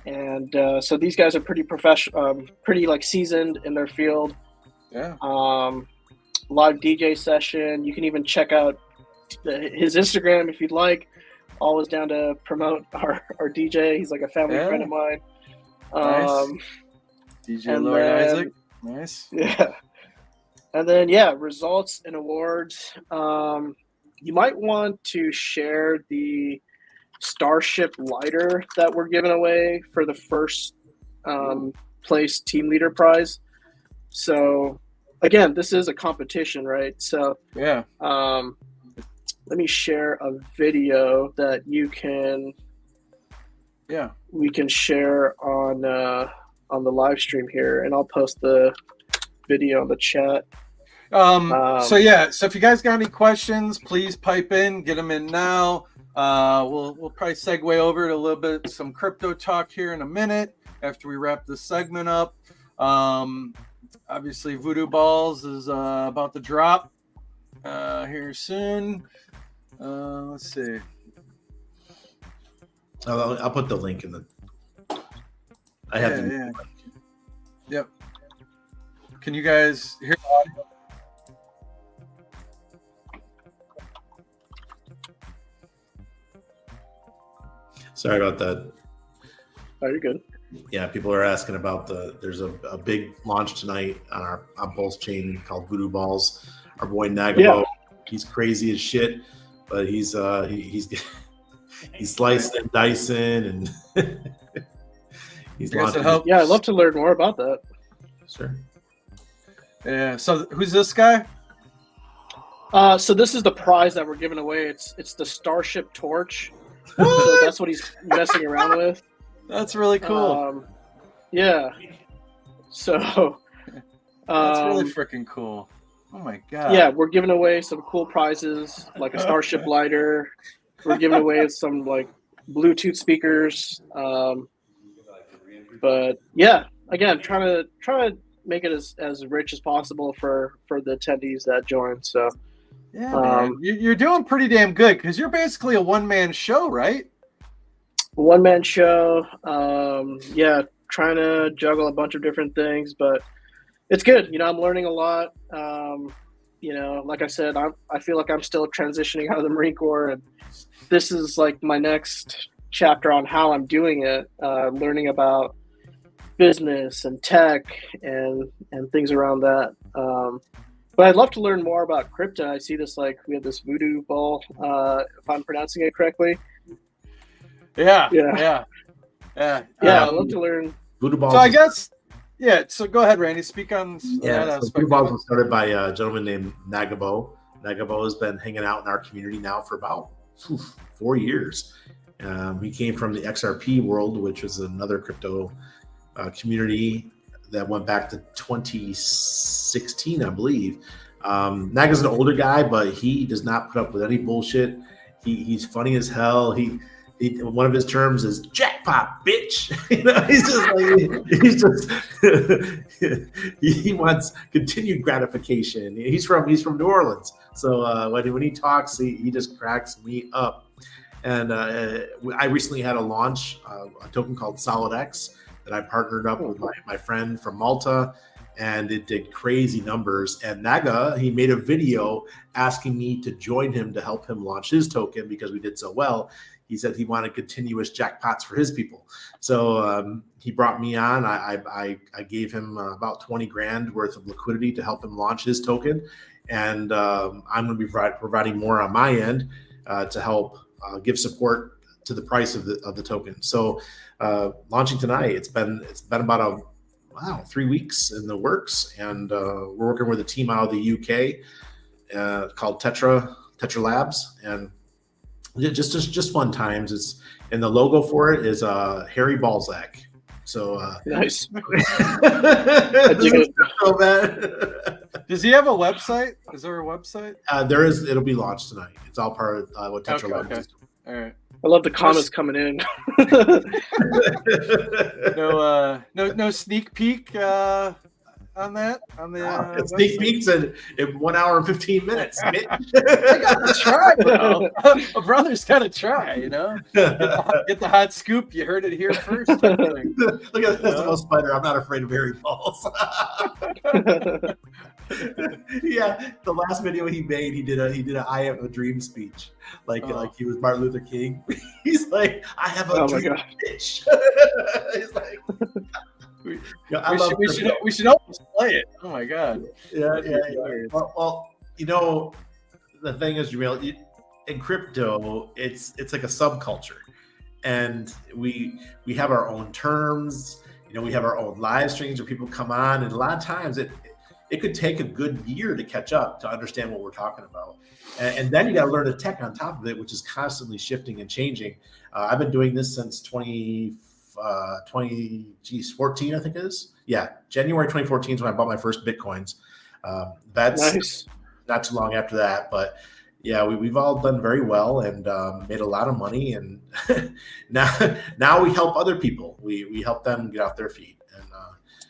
And so these guys are pretty professional, pretty like seasoned in their field. Yeah. Live DJ session. You can even check out his Instagram if you'd like. Always down to promote our DJ. He's like a family friend of mine. Nice. DJ Lord Isaac. Nice. Yeah. And then results and awards. You might want to share the Starship lighter that we're giving away for the first place team leader prize. So again, this is a competition, right? So let me share a video that we can share on the live stream here, and I'll post the video in the chat. So if you guys got any questions, please pipe in, get them in now. We'll probably segue over to a little bit some crypto talk here in a minute after we wrap this segment up. Obviously Voodoo Balls is about to drop here soon. Let's see. I'll put the link in the. I have the link. Yep. Can you guys hear the audio? Sorry about that. Oh, you're good. Yeah, people are asking about there's a big launch tonight on Pulse chain called Voodoo Balls. Our boy Nagabo, he's crazy as shit, but he's slicing and dicing and he's launching. Yeah, I'd love to learn more about that. Sure. Yeah. So who's this guy? So this is the prize that we're giving away. It's the Starship Torch. So that's what he's messing around with. That's really cool. Yeah. So that's really freaking cool. Oh my god. Yeah, we're giving away some cool prizes like a Starship lighter, we're giving away some like Bluetooth speakers. But yeah, again, trying to make it as rich as possible for the attendees that join. So yeah, man, you're doing pretty damn good because you're basically a one-man show, right? One-man show. Yeah, trying to juggle a bunch of different things, but it's good. You know, I'm learning a lot. You know, like I said, I feel like I'm still transitioning out of the Marine Corps, and this is like my next chapter on how I'm doing it, learning about business and tech and things around that. But I'd love to learn more about crypto. I see this, like, we have this voodoo ball, if I'm pronouncing it correctly. Yeah. I'd love to learn. Voodoo balls. So I guess, yeah. So go ahead, Randy. Speak on that So aspect. Voodoo balls was started by a gentleman named Nagabo. Nagabo has been hanging out in our community now for about 4 years. He came from the XRP world, which was another crypto community that went back to 2016, I believe. Naga's an older guy, but he does not put up with any bullshit. He's funny as hell. He one of his terms is jackpot, bitch. You know, he wants continued gratification. He's from New Orleans, so when he talks, he just cracks me up. And I recently had a launch, a token called Solid X that I partnered up with my friend from Malta, and it did crazy numbers. And Naga, he made a video asking me to join him to help him launch his token because we did so well. He said he wanted continuous jackpots for his people. So he brought me on. I gave him about 20 grand worth of liquidity to help him launch his token. And I'm going to be providing more on my end to help give support to the price of the token. So launching tonight, it's been about 3 weeks in the works, and we're working with a team out of the UK called Tetra Labs, and just fun times. It's, and the logo for it is Harry Balzac. So Nice. Does he have a website? Is there a website? There is. It'll be launched tonight. It's all part of what Tetra Labs is. All right. I love the comments coming in. No sneak peek on that? On the sneak peeks in 1 hour and 15 minutes. I gotta try, bro. A brother's gotta try, you know. Get the hot scoop. You heard it here first. Look at this little spider. I'm not afraid of hairy balls. Yeah, the last video he made, he did a I have a dream speech, like he was Martin Luther King. He's like, I have a dream, bitch. He's like, we should always play it. Oh my god. Yeah. Well, you know, the thing is, Jameel, in crypto, it's like a subculture, and we have our own terms. You know, we have our own live streams where people come on, and a lot of times it could take a good year to catch up to understand what we're talking about. And then you got to learn the tech on top of it, which is constantly shifting and changing. I've been doing this since 14, I think it is. Yeah, January 2014 is when I bought my first Bitcoins. That's nice. Not too long after that. But yeah, we've all done very well and made a lot of money. And now we help other people. We help them get off their feet.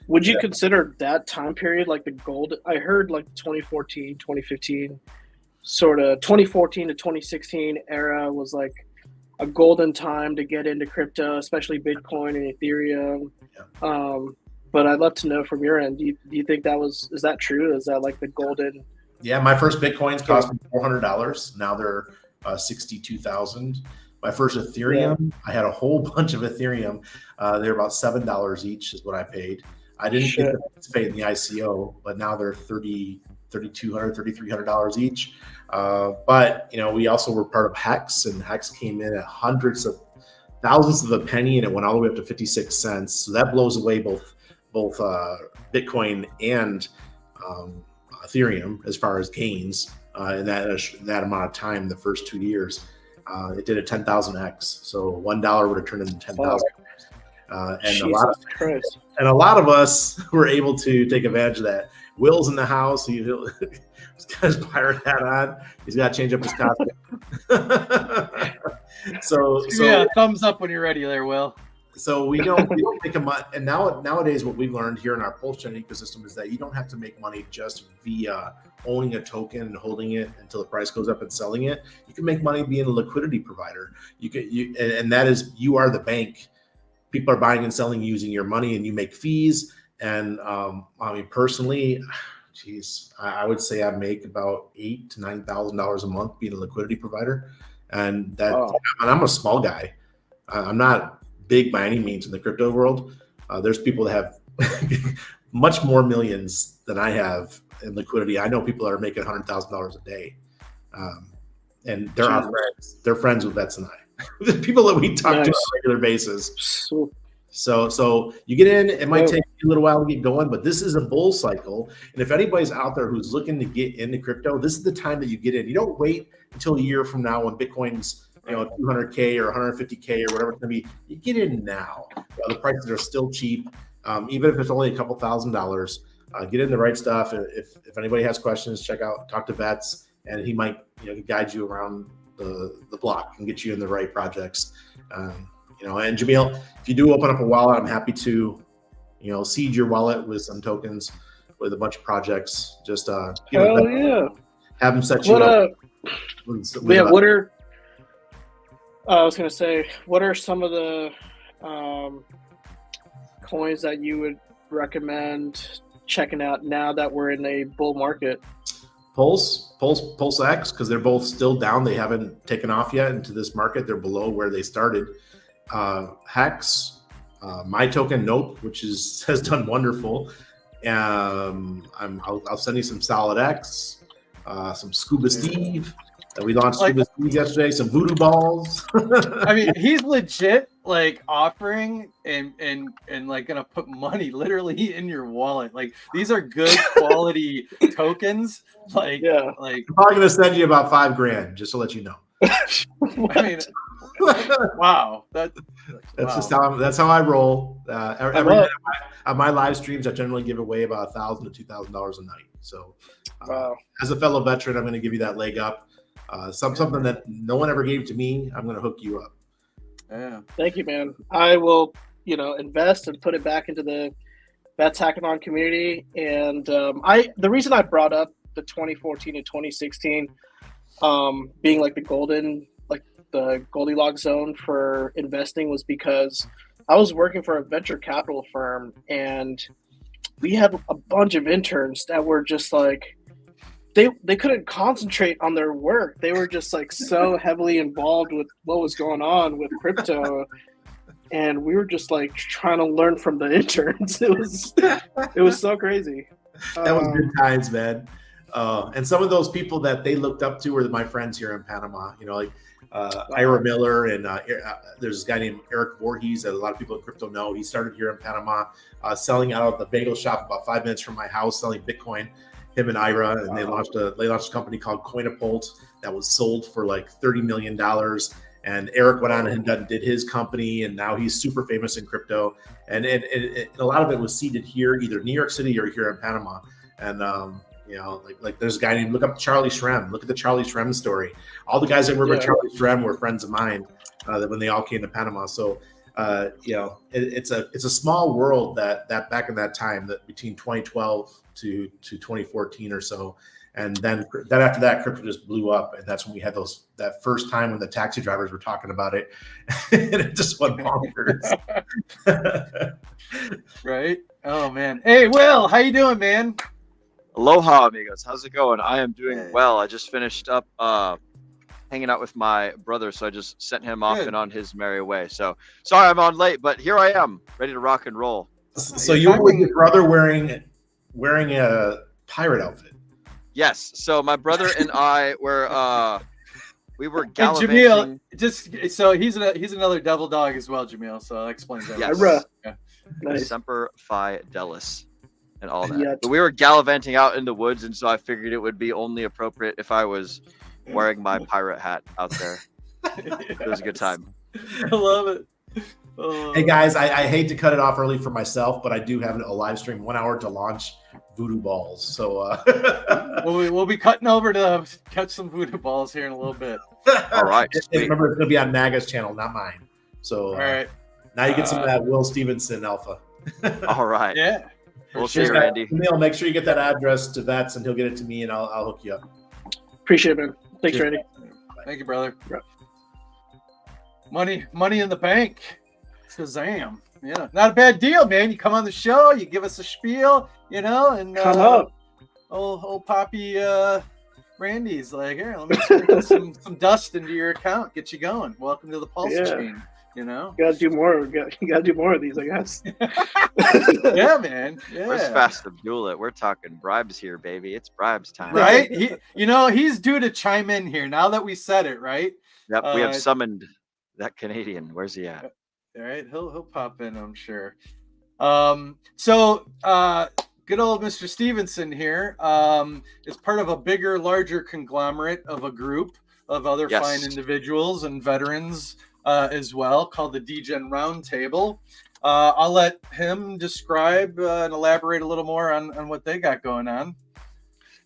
Would you consider that time period like the gold? I heard like 2014, 2015, sort of 2014 to 2016 era was like a golden time to get into crypto, especially Bitcoin and Ethereum. Yeah. But I'd love to know from your end, do you think is that true? Is that like the golden? Yeah, my first Bitcoins cost me $400. Now they're 62,000. My first Ethereum, I had a whole bunch of Ethereum. They're about $7 each is what I paid. I didn't get to participate in the ICO, but now they're $3,200, $3,300 each. But you know, we also were part of Hex, and Hex came in at hundreds of thousands of a penny, and it went all the way up to 56 cents. So that blows away both Bitcoin and Ethereum as far as gains in that amount of time. The first 2 years, it did a 10,000x. So $1 would have turned into 10,000. And a lot of us were able to take advantage of that. Will's in the house. He's got his pirate hat on. He's got to change up his costume. So yeah, thumbs up when you're ready there, Will. So we don't make a money. And nowadays, what we've learned here in our Pulse Chain ecosystem is that you don't have to make money just via owning a token and holding it until the price goes up and selling it. You can make money being a liquidity provider. And that is, you are the bank. People are buying and selling using your money, and you make fees. And I mean, personally, geez, I would say I make about $8,000 to $9,000 a month being a liquidity provider. And that, and I'm a small guy. I'm not big by any means in the crypto world. There's people that have much more millions than I have in liquidity. I know people that are making $100,000 a day, and they're our friends. They're friends with VETS and I. The people that we talk to on a regular basis. So you get in. It might take you a little while to get going, but this is a bull cycle. And if anybody's out there who's looking to get into crypto, this is the time that you get in. You don't wait until a year from now when Bitcoin's 200K or 150K or whatever it's going to be. You get in now. The prices are still cheap, even if it's only a couple $1,000s. Get in the right stuff. If anybody has questions, talk to VETS, and he might guide you around the block and get you in the right projects. And Jameel, if you do open up a wallet, I'm happy to seed your wallet with some tokens with a bunch of projects. Just have them set you up. I was going to say, what are some of the coins that you would recommend checking out now that we're in a bull market? Pulse X, because they're both still down. They haven't taken off yet into this market. They're below where they started. Hex, my token, Nope, which has done wonderful. I'll send you some Solid X, some Scuba Steve. We launched Scuba Steve yesterday. Some voodoo balls. I mean, he's legit offering and gonna put money literally in your wallet. Like, these are good quality tokens. I'm probably gonna send you about $5,000 just to let you know. I mean, wow. That's how I roll. Every night on my live streams, I generally give away about $1,000 to $2,000 a night. So, as a fellow veteran, I'm going to give you that leg up. Something that no one ever gave to me. I'm going to hook you up. Yeah. Thank you, man. I will, invest and put it back into the VETS Hackathon community. And the reason I brought up the 2014 and 2016 being the Goldilocks zone for investing was because I was working for a venture capital firm, and we had a bunch of interns that were just they couldn't concentrate on their work. They were just so heavily involved with what was going on with crypto, and we were just trying to learn from the interns. It was so crazy. That was good times, man. And some of those people that they looked up to were my friends here in Panama. Ira Miller, and there's this guy named Eric Voorhees that a lot of people in crypto know. He started here in Panama, selling out of the bagel shop about 5 minutes from my house, selling Bitcoin. Him and Ira, and they launched a company called Coinapult that was sold for $30 million. And Eric went on and did his company, and now he's super famous in crypto. And a lot of it was seeded here, either New York City or here in Panama. And there's a guy named, look up Charlie Shrem. Look at the Charlie Shrem story. All the guys that work with Charlie Shrem were friends of mine when they all came to Panama. So it's a small world that back in that time, that between 2012 to 2014 or so, and then after that, crypto just blew up, and that's when we had that first time when the taxi drivers were talking about it, and it just went bonkers. Right? Oh man. Hey, Will, how you doing, man? Aloha, amigos. How's it going? I am doing well. I just finished up hanging out with my brother, so I just sent him off and on his merry way. So sorry I'm on late, but here I am, ready to rock and roll. So you were with your brother wearing a pirate outfit? Yes. So my brother and I were we were gallivanting. Jameel, so he's another devil dog as well, Jameel. So that explains that. Yes. Yeah. Nice. Semper Fidelis and all that. But we were gallivanting out in the woods, and so I figured it would be only appropriate if I was wearing my pirate hat out there. It was a good time. I love it. Hey guys, I hate to cut it off early for myself, but I do have a live stream 1 hour to launch voodoo balls. So we'll be cutting over to catch some voodoo balls here in a little bit. All right. Remember, it's going to be on Naga's channel, not mine. So all right. Now you get some of that Will Stevenson alpha. All right. Yeah. We'll see you, Randy. Jameel, make sure you get that address to VETS, and he'll get it to me, and I'll hook you up. Appreciate it, man. Thanks, Randy. Thank you, brother. Yep. Money in the bank. Shazam. Yeah, not a bad deal, man. You come on the show, you give us a spiel, and come up. Old Poppy Randy's like, here, let me sprinkle some dust into your account, get you going. Welcome to the Pulse chain. You gotta do more. You gotta do more of these, I guess. Yeah, man. Yeah. Where's Fast Abdullah? We're talking bribes here, baby. It's bribes time, right? He's due to chime in here now that we said it, right? Yep, we have summoned that Canadian. Where's he at? All right, he'll pop in, I'm sure. So good old Mr. Stevenson here is part of a bigger, larger conglomerate of a group of other fine individuals and veterans as well, called the DGen Roundtable. I'll let him describe and elaborate a little more on what they got going on.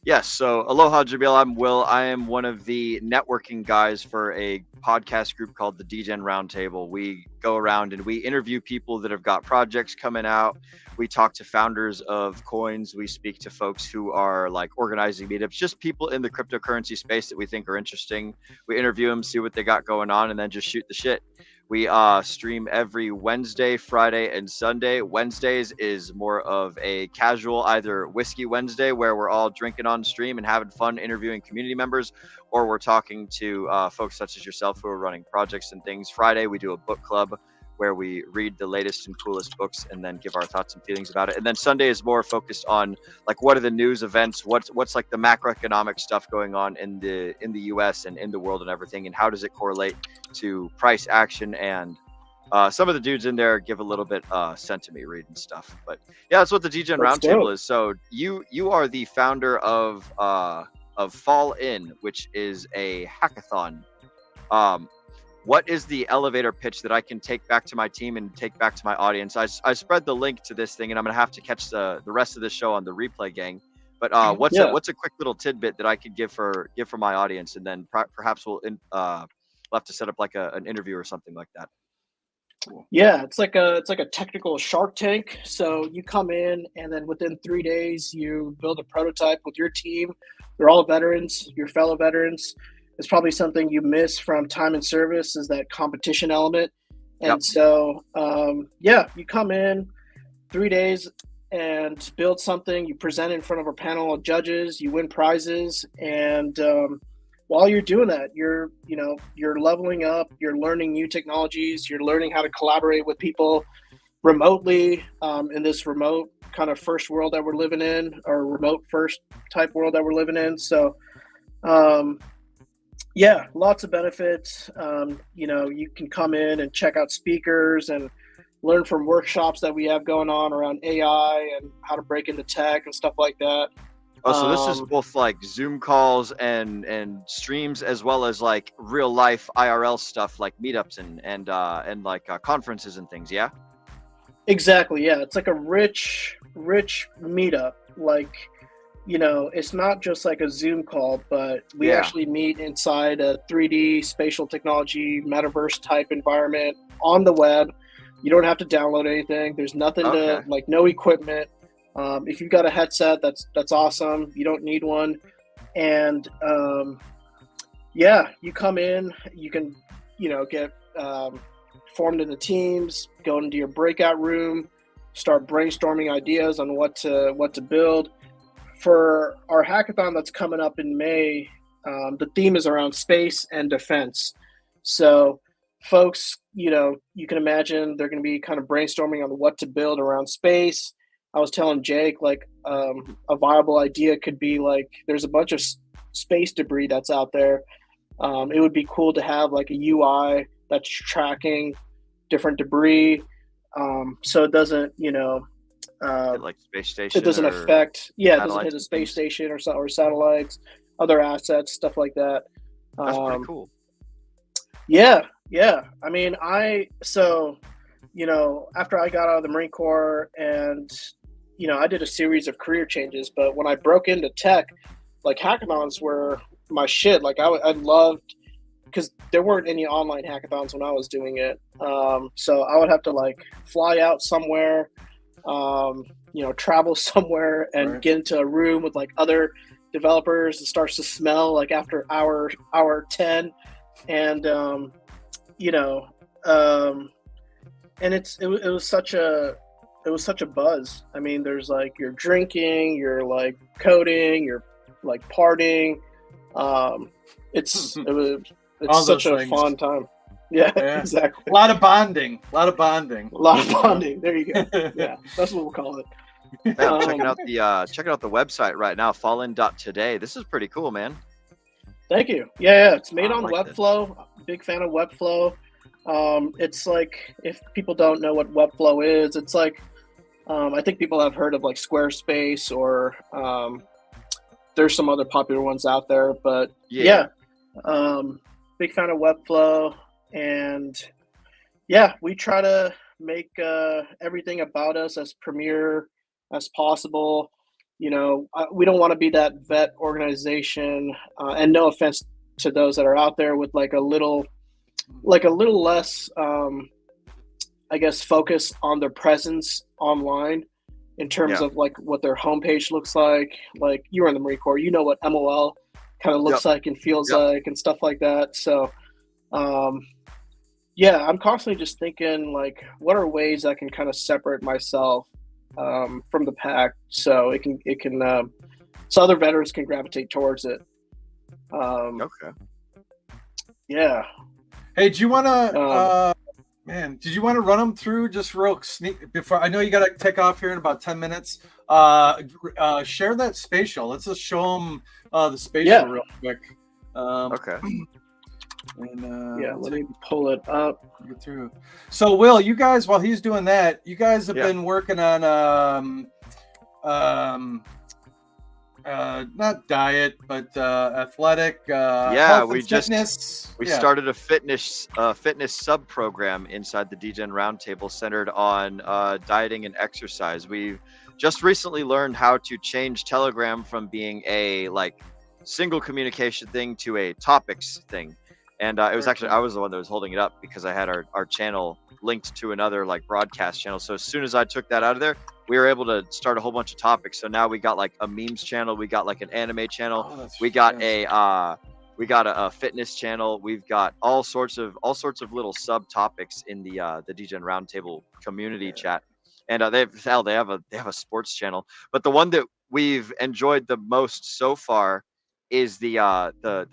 Yes. So aloha, Jameel. I'm Will. I am one of the networking guys for a podcast group called the DGen Roundtable. We go around and we interview people that have got projects coming out. We talk to founders of coins. We speak to folks who are like organizing meetups, just people in the cryptocurrency space that we think are interesting. We interview them, see what they got going on, and then just shoot the shit. We stream every Wednesday, Friday, and Sunday. Wednesdays is more of a casual, either Whiskey Wednesday, where we're all drinking on stream and having fun interviewing community members, or we're talking to folks such as yourself who are running projects and things. Friday, we do a book club where we read the latest and coolest books and then give our thoughts and feelings about it. And then Sunday is more focused on like what are the news events, what's like the macroeconomic stuff going on in the US and in the world and everything, and how does it correlate to price action. And some of the dudes in there give a little bit sent to me reading stuff. But yeah, that's what the DGen Roundtable is. So you are the founder of Fall In, which is a hackathon. What is the elevator pitch that I can take back to my team and take back to my audience? I spread the link to this thing, and I'm going to have to catch the rest of this show on the replay, gang. But what's a quick little tidbit that I could give for my audience, and then perhaps we'll have to set up like an interview or something like that. Yeah, it's like a technical Shark Tank. So you come in, and then within 3 days, you build a prototype with your team. They're all veterans, your fellow veterans. It's probably something you miss from time and service is that competition element. And so, you come in 3 days and build something. You present in front of a panel of judges. You win prizes, and while you're doing that, you're leveling up. You're learning new technologies. You're learning how to collaborate with people remotely in this remote kind of first world that we're living in, or remote first type world that we're living in. So. Yeah, lots of benefits. You can come in and check out speakers and learn from workshops that we have going on around AI and how to break into tech and stuff like that. Oh, so this is both like Zoom calls and streams, as well as like real life IRL stuff like meetups and like conferences and things. Yeah. Exactly. Yeah, it's like a rich meetup. Like, it's not just like a Zoom call, but we actually meet inside a 3D spatial technology metaverse type environment on the web. You don't have to download anything. There's nothing to like, no equipment. If you've got a headset, that's awesome. You don't need one. And you come in, you can, get formed into teams, go into your breakout room, start brainstorming ideas on what to build. For our hackathon that's coming up in May, the theme is around space and defense. So folks, you can imagine they're going to be kind of brainstorming on what to build around space. I was telling Jake, like, a viable idea could be like, there's a bunch of space debris that's out there. It would be cool to have like a UI that's tracking different debris. So it doesn't, like space station. It doesn't affect. Yeah, it doesn't hit a space station or satellites, other assets, stuff like that. That's pretty cool. Yeah, Yeah, I mean, after I got out of the Marine Corps, and I did a series of career changes, but when I broke into tech, like hackathons were my shit. Like I loved, because there weren't any online hackathons when I was doing it. So I would have to like fly out somewhere, travel somewhere and get into a room with like other developers. It starts to smell like after hour 10, and and it was such a buzz. I mean, there's like you're drinking, you're like coding, you're like partying. It's such a fun time. Yeah, exactly. A lot of bonding. There you go. Yeah, that's what we'll call it. Yeah, I'm checking out the website right now, fallen.today. This is pretty cool, man. Thank you. Yeah, it's made on Webflow. Big fan of Webflow. It's like, if people don't know what Webflow is, it's like, I think people have heard of like Squarespace, or there's some other popular ones out there, but yeah. Big fan of Webflow, and yeah, we try to make everything about us as premier as possible. We don't want to be that vet organization, and no offense to those that are out there with like a little less, I guess, focus on their presence online in terms of like what their homepage looks like. Like, you were in the Marine Corps, what MOL kind of looks like and feels like and stuff like that. So, I'm constantly just thinking like, what are ways I can kind of separate myself from the pack, so it can so other veterans can gravitate towards it. Okay. Yeah. Hey, do you want to, did you want to run them through just real sneak before? I know you got to take off here in about 10 minutes. Share that spatial. Let's just show them the spatial real quick. Okay. And, let me pull it up. Get through. So, Will, you guys, while he's doing that, you guys have been working on not diet, but athletic. Health we and fitness. We started a fitness sub program inside the DGen Roundtable centered on dieting and exercise. We've just recently learned how to change Telegram from being a like single communication thing to a topics thing. And it was actually, I was the one that was holding it up because I had our channel linked to another like broadcast channel. So as soon as I took that out of there, we were able to start a whole bunch of topics. So now we got like a memes channel, we got like an anime channel, we got a fitness channel, we've got all sorts of little subtopics in the DGen Roundtable community chat. And they have a sports channel, but the one that we've enjoyed the most so far is the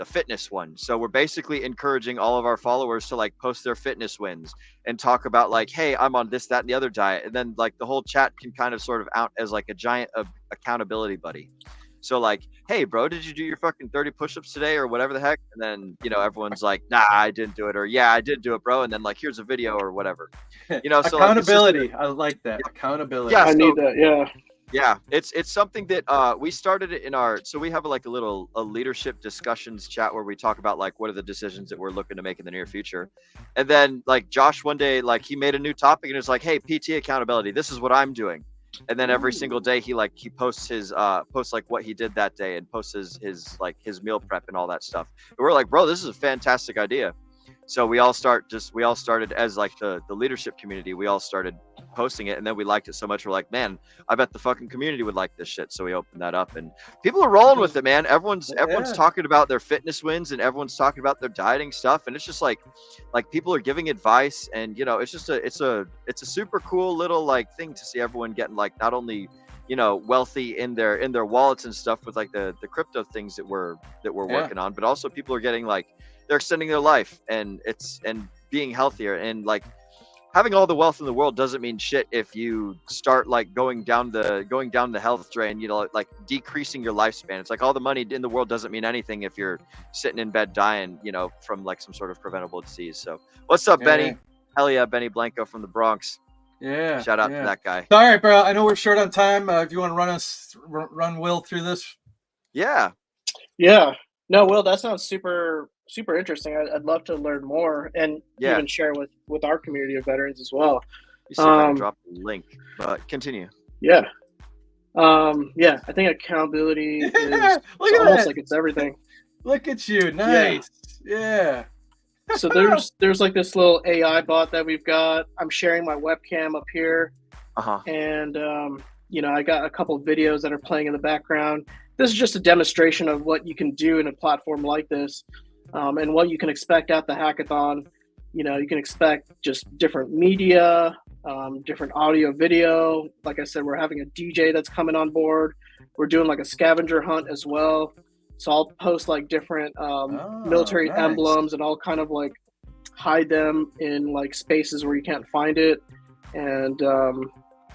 fitness one. So we're basically encouraging all of our followers to like post their fitness wins and talk about like, hey, I'm on this, that, and the other diet. And then like the whole chat can kind of sort of out as like a giant accountability buddy. So like, hey bro, did you do your fucking 30 push-ups today or whatever the heck? And then, everyone's like, nah, I didn't do it. Or yeah, I did do it, bro. And then like, here's a video or whatever, so accountability. I like that. Accountability. Yeah, I need that. Yeah. Yeah, it's something that we started it in so we have a leadership discussions chat where we talk about like what are the decisions that we're looking to make in the near future. And then like Josh one day, like he made a new topic and it was like, hey, PT accountability, this is what I'm doing. And then every single day he posts his like what he did that day and posts his meal prep and all that stuff. And we're like, bro, this is a fantastic idea. So we all started as like the leadership community. We all started posting it, and then we liked it so much. We're like, man, I bet the fucking community would like this shit. So we opened that up, and people are rolling with it, man. Everyone's talking about their fitness wins, and everyone's talking about their dieting stuff, and it's just like people are giving advice, and it's just it's a super cool little like thing to see everyone getting like not only wealthy in their wallets and stuff with like the crypto things that we're working on, but also people are getting like they're extending their life and being healthier, and like having all the wealth in the world doesn't mean shit if you start like going down the health drain, like decreasing your lifespan. It's like all the money in the world doesn't mean anything if you're sitting in bed dying, from like some sort of preventable disease. So what's up, Benny? Hell yeah, Benny Blanco from the Bronx. Yeah. Shout out to that guy. All right, bro. I know we're short on time. If you want to run Will through this. Yeah. Yeah. No, Will, that sounds super super interesting. I'd love to learn more and Yeah. even share with our community of veterans as well. You see if I can drop the link, but continue. Yeah. Yeah, I think accountability is Look at almost that. like it's everything. Look at you. Nice. Yeah. So there's like this little AI bot that we've got. I'm sharing my webcam up here. Uh-huh. And you know, I got a couple of videos that are playing in the background. This is just a demonstration of what you can do in a platform like this, and what you can expect at the hackathon. You know, you can expect just different media, different audio, video. Like I said, we're having a DJ that's coming on board. We're doing like a scavenger hunt as well. So I'll post like different military nice. emblems, and I'll kind of like hide them in like spaces where you can't find it. And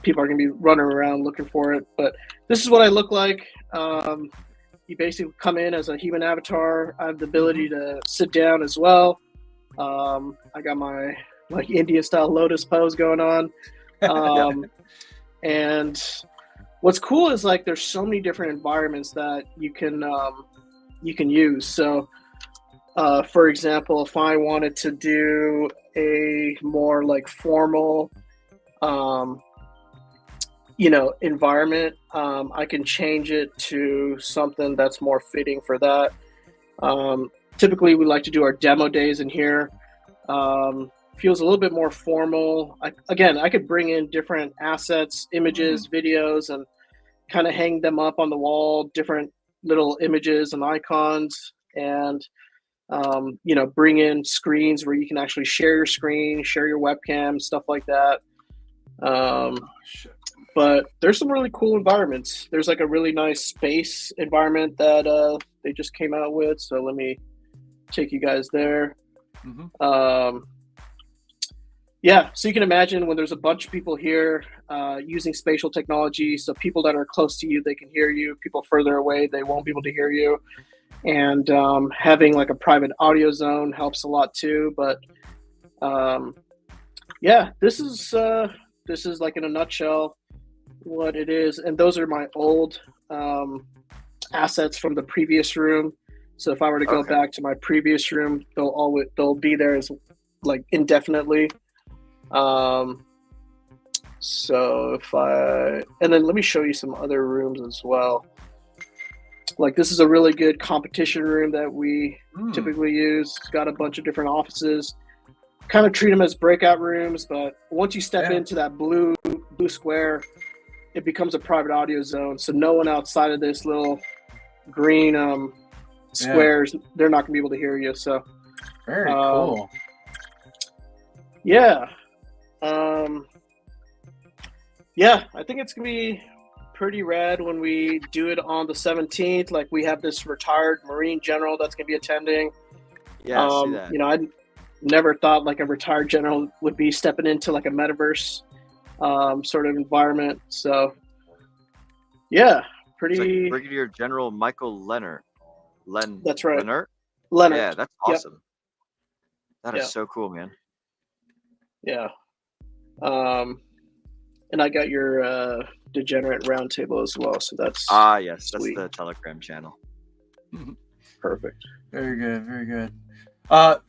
people are going to be running around looking for it. But this is what I look like. You basically come in as a human avatar. I have the ability to sit down as well. I got my like Indian style lotus pose going on. And what's cool is like there's so many different environments that you can use. So for example, if I wanted to do a more like formal you know, environment, I can change it to something that's more fitting for that. Typically we like to do our demo days in here. Feels a little bit more formal. I could bring in different assets, images, videos, and kind of hang them up on the wall, different little images and icons, and you know, bring in screens where you can actually share your screen, share your webcam, stuff like that. But there's some really cool environments. There's like a really nice space environment that they just came out with. So let me take you guys there. Yeah, so you can imagine when there's a bunch of people here using spatial technology. So people that are close to you, they can hear you. People further away, they won't be able to hear you. And having like a private audio zone helps a lot too. But yeah, this is like in a nutshell what it is. And those are my old assets from the previous room. So if I were to go back to my previous room, they'll be there as like indefinitely. So and then let me show you some other rooms as well. Like this is a really good competition room that we typically use. It's got a bunch of different offices. Kind of treat them as breakout rooms, but once you step into that blue square, it becomes a private audio zone. So no one outside of this little green squares, they're not gonna be able to hear you. So very cool. Yeah. Yeah, I think it's gonna be pretty rad when we do it on the 17th. Like we have this retired Marine general that's gonna be attending. Yeah, I see that. You know, I never thought like a retired general would be stepping into like a metaverse sort of environment. So yeah, pretty. It's like Brigadier General Michael Leonard. That's right. Leonard. Yeah, that's awesome. That is so cool, man. Yeah. And I got your Degenerate Roundtable as well. So that's yes, sweet. That's the Telegram channel. Perfect. Very good, very good.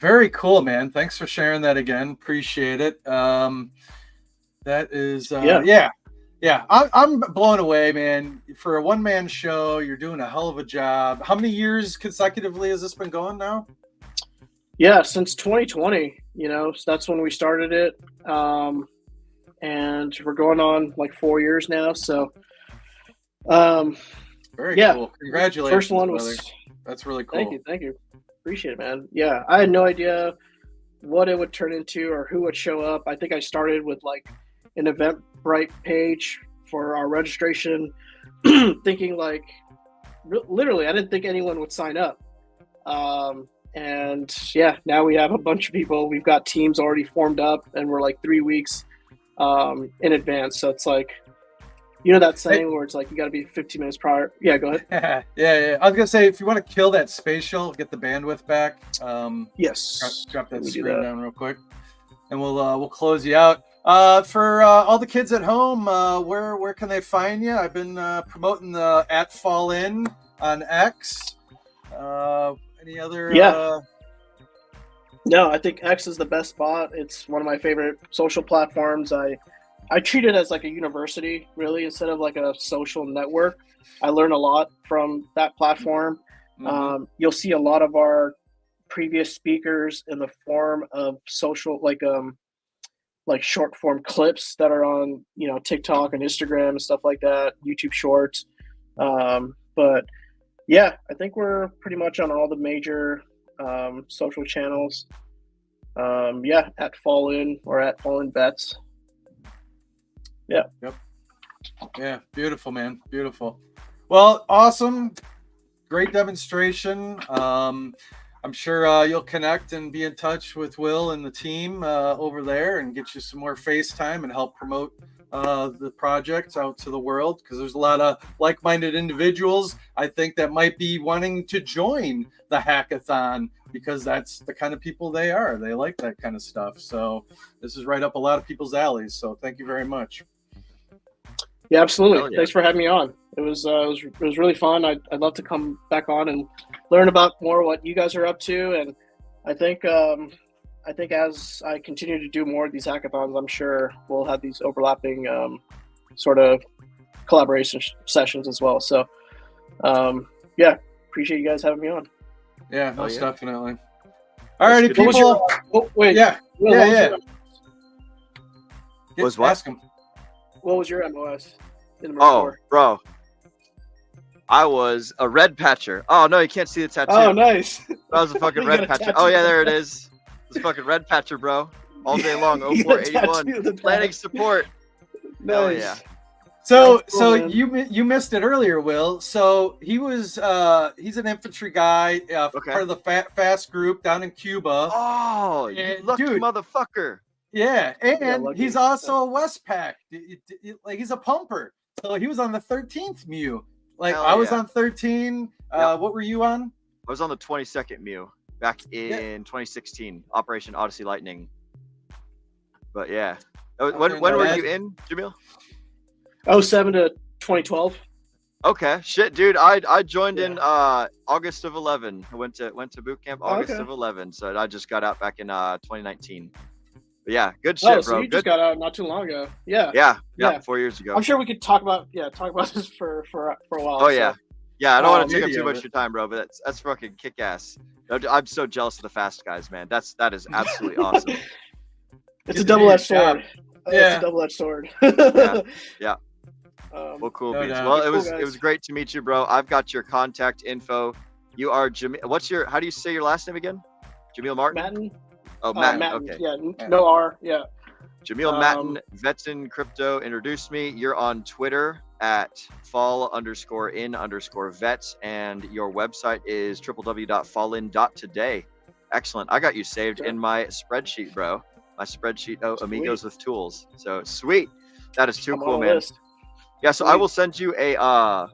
Very cool, man. Thanks for sharing that again. Appreciate it. That is yeah. I'm blown away, man. For a one-man show, you're doing a hell of a job. How many years consecutively has this been going now? Yeah, since 2020, you know, so that's when we started it. And we're going on like 4 years now. So very cool. Congratulations. First one brother. was That's really cool. Thank you. Appreciate it, man. Yeah, I had no idea what it would turn into or who would show up. I think I started with like an Eventbrite page for our registration, thinking like literally I didn't think anyone would sign up. And yeah, now we have a bunch of people. We've got teams already formed up, and we're like 3 weeks in advance. So it's like, you know that saying where it's like you got to be 15 minutes prior. Yeah, go ahead. Yeah. I was gonna say, if you want to kill that spatial, get the bandwidth back. Yes. Drop that screen down real quick, and we'll close you out. For all the kids at home, where can they find you? I've been promoting the @FallIn on X. Any other No, I think X is the best spot. It's one of my favorite social platforms. I treat it as like a university, really, instead of like a social network. I learn a lot from that platform. You'll see a lot of our previous speakers in the form of social, like short form clips that are on, you know, TikTok and Instagram and stuff like that, YouTube Shorts. But yeah, I think we're pretty much on all the major social channels. Yeah, at Fall In or at Fall In Vets. Yeah. Yep. Yeah. Beautiful, man. Beautiful. Well, awesome. Great demonstration. I'm sure you'll connect and be in touch with Will and the team over there and get you some more FaceTime and help promote the project out to the world, because there's a lot of like-minded individuals, I think, that might be wanting to join the hackathon, because that's the kind of people they are. They like that kind of stuff. So this is right up a lot of people's alleys. So thank you very much. Yeah, absolutely. Yeah. Thanks for having me on. It was really fun. I'd love to come back on and learn about more what you guys are up to. And I think as I continue to do more of these hackathons, I'm sure we'll have these overlapping sort of collaboration sessions as well. So yeah, appreciate you guys having me on. Yeah, most definitely. All righty, What was people. your, wait, Yeah. Will, Yeah. Was what? Ask him. What was your MOS in the Marine Oh, Corps? bro. I was a red patcher. Oh, no, you can't see the tattoo. Oh, nice. I was a fucking You red got a patcher. tattoo. Oh, yeah, there it is. It's a fucking red patcher, bro. All day long. You got a 0481. tattoo of the Planning back. support. Nice. Hell yeah. So, That's cool, man. you missed it earlier, Will. So he was he's an infantry guy, part of the fast group down in Cuba. Oh, you And, lucky dude, motherfucker. Yeah, and lucky. he's also a Westpac. Like, he's a pumper. So he was on the 13th MU. Like, Hell I was yeah. on 13. Yep. What were you on? I was on the 22nd MU back in 2016, Operation Odyssey Lightning. But yeah. When were you in, Jameel? 07 to 2012. Okay, shit, dude. I joined in August of 11. I went to boot camp August of 11. So I just got out back in 2019. But yeah, good shit, Oh, bro. so you Good. just got out not too long ago. Yeah. Yeah, 4 years ago. I'm sure we could talk about this for a while. Oh yeah. So. Yeah, I don't want to take up video too much of of your time, bro, but that's fucking kick ass. I'm so jealous of the fast guys, man. That is absolutely awesome. It's a double-edged job. sword. Yeah. It's a double-edged sword. Yeah. Well, cool No beans. doubt. Well, it Cool, was guys. great to meet you, bro. I've got your contact info. You are Jameel. How do you say your last name again? Jameel Martin? Matton. Oh, Matton. Matton. Okay. Yeah, no R. Yeah. Jameel Matton, Vetsin Crypto introduced me. You're on Twitter at fall_in_vets, and your website is www.fallin.today. Excellent. I got you saved in my spreadsheet, bro. My spreadsheet. Oh, Amigos with Tools. So sweet. That is too I'm cool, on the man. list. Yeah, so I will send you a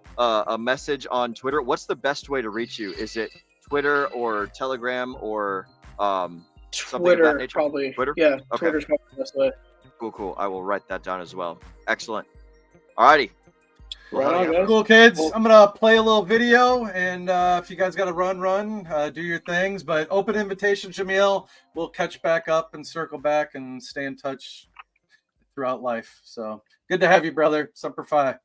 message on Twitter. What's the best way to reach you? Is it Twitter or Telegram or something of that Twitter, nature? probably. Twitter? Yeah, Okay. Twitter's probably the best way. Cool. I will write that down as well. Excellent. Alrighty. Right on, guys. Cool, kids. Cool. I'm gonna play a little video, and if you guys got to run, do your things. But open invitation, Jameel. We'll catch back up and circle back and stay in touch throughout life. So good to have you, brother. Semper Fi.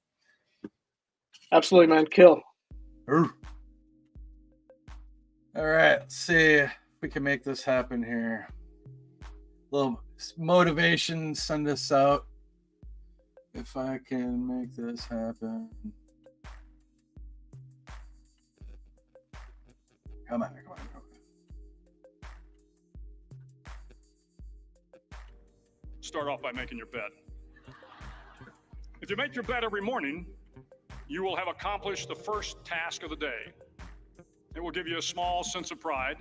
Absolutely, man. Kill. All right, let's see if we can make this happen here. A little motivation, send us out. If I can make this happen. Come on. Start off by making your bed. If you make your bed every morning, you will have accomplished the first task of the day. It will give you a small sense of pride,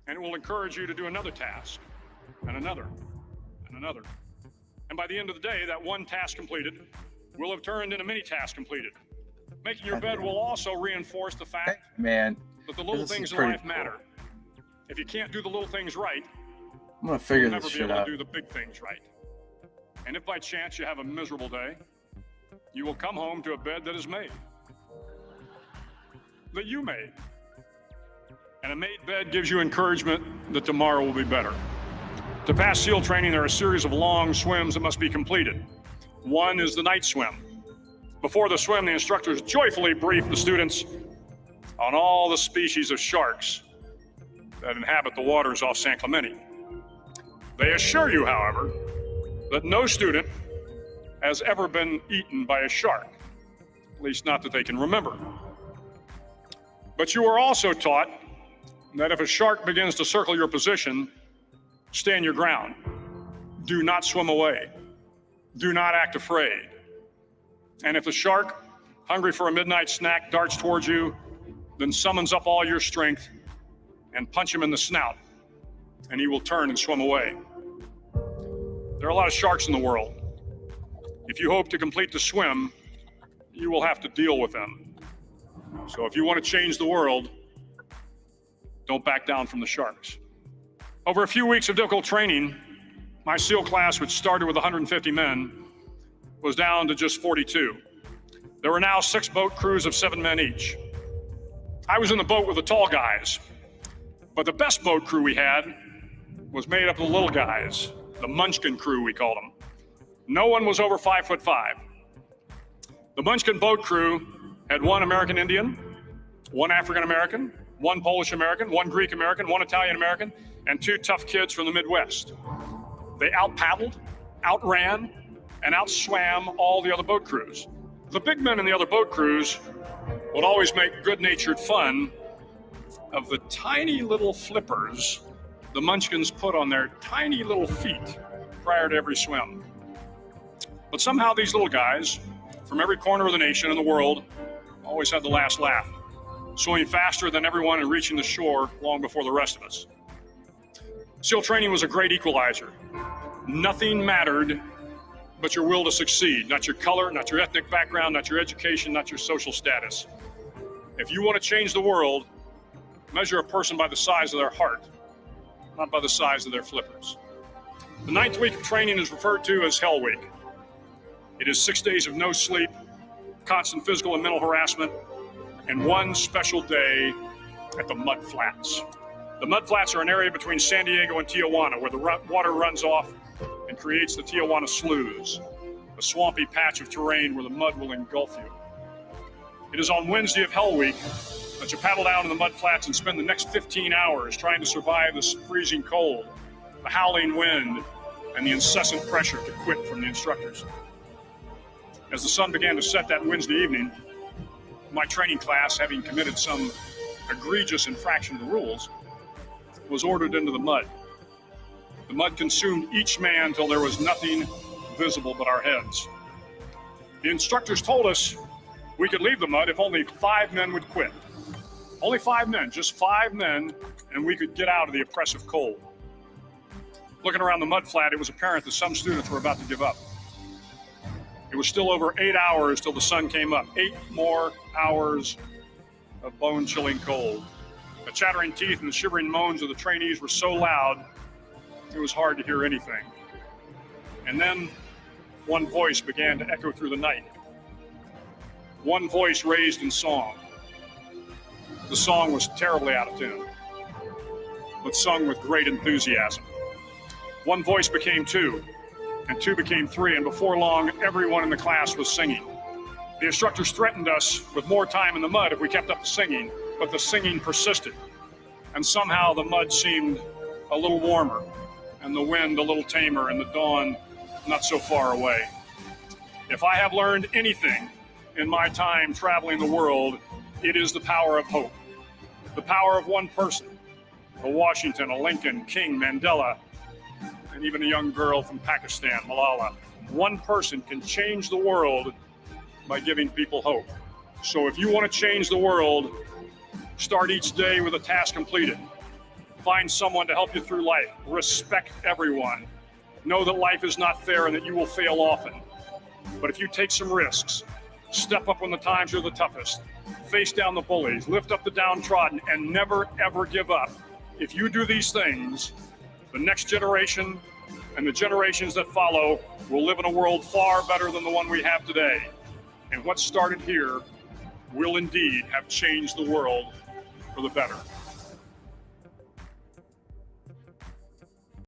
and it will encourage you to do another task, and another, and another. And by the end of the day, that one task completed will have turned into many tasks completed. Making your bed will also reinforce the fact Man, that the little this is things in pretty life matter. If you can't do the little things right, I'm gonna figure you'll this never be shit able out. to do the big things right. And if by chance you have a miserable day, you will come home to a bed that is made, that you made. And a made bed gives you encouragement that tomorrow will be better. To pass SEAL training, there are a series of long swims that must be completed. One is the night swim. Before the swim, the instructors joyfully brief the students on all the species of sharks that inhabit the waters off San Clemente. They assure you, however, that no student has ever been eaten by a shark, at least not that they can remember. But you are also taught that if a shark begins to circle your position, stand your ground. Do not swim away. Do not act afraid. And if the shark, hungry for a midnight snack, darts towards you, then summons up all your strength and punch him in the snout, and he will turn and swim away. There are a lot of sharks in the world. If you hope to complete the swim, you will have to deal with them. So if you want to change the world, don't back down from the sharks. Over a few weeks of difficult training, my SEAL class, which started with 150 men, was down to just 42. There were now 6 boat crews of 7 men each. I was in the boat with the tall guys, but the best boat crew we had was made up of the little guys, the Munchkin crew, we called them. No one was over 5'5". The Munchkin boat crew had 1 American Indian, 1 African American, 1 Polish American, 1 Greek American, 1 Italian American, and 2 tough kids from the Midwest. They out-paddled, outran, and outswam all the other boat crews. The big men in the other boat crews would always make good-natured fun of the tiny little flippers the Munchkins put on their tiny little feet prior to every swim. But somehow these little guys from every corner of the nation and the world always had the last laugh, swimming faster than everyone and reaching the shore long before the rest of us. SEAL training was a great equalizer. Nothing mattered but your will to succeed, not your color, not your ethnic background, not your education, not your social status. If you want to change the world, measure a person by the size of their heart, not by the size of their flippers. The 9th week of training is referred to as Hell Week. It is 6 days of no sleep, constant physical and mental harassment, and 1 special day at the Mud Flats. The Mud Flats are an area between San Diego and Tijuana where the water runs off and creates the Tijuana Sloughs, a swampy patch of terrain where the mud will engulf you. It is on Wednesday of Hell Week that you paddle down in the mud flats and spend the next 15 hours trying to survive the freezing cold, the howling wind, and the incessant pressure to quit from the instructors. As the sun began to set that Wednesday evening, my training class, having committed some egregious infraction of the rules, was ordered into the mud. The mud consumed each man till there was nothing visible but our heads. The instructors told us we could leave the mud if only 5 men would quit. Only 5 men, just 5 men, and we could get out of the oppressive cold. Looking around the mud flat, it was apparent that some students were about to give up. It was still over 8 hours till the sun came up. 8 more hours of bone-chilling cold. The chattering teeth and the shivering moans of the trainees were so loud, it was hard to hear anything. And then one voice began to echo through the night. One voice raised in song. The song was terribly out of tune, but sung with great enthusiasm. One voice became 2, and 2 became 3, and before long, everyone in the class was singing. The instructors threatened us with more time in the mud if we kept up the singing, but the singing persisted. And somehow the mud seemed a little warmer, and the wind a little tamer, and the dawn not so far away. If I have learned anything in my time traveling the world, it is the power of hope. The power of one person, a Washington, a Lincoln, King, Mandela, and even a young girl from Pakistan, Malala. One person can change the world by giving people hope. So if you want to change the world, start each day with a task completed. Find someone to help you through life. Respect everyone. Know that life is not fair and that you will fail often. But if you take some risks, step up when the times are the toughest, face down the bullies, lift up the downtrodden, and never, ever give up. If you do these things, the next generation and the generations that follow will live in a world far better than the one we have today. And what started here will indeed have changed the world for the better.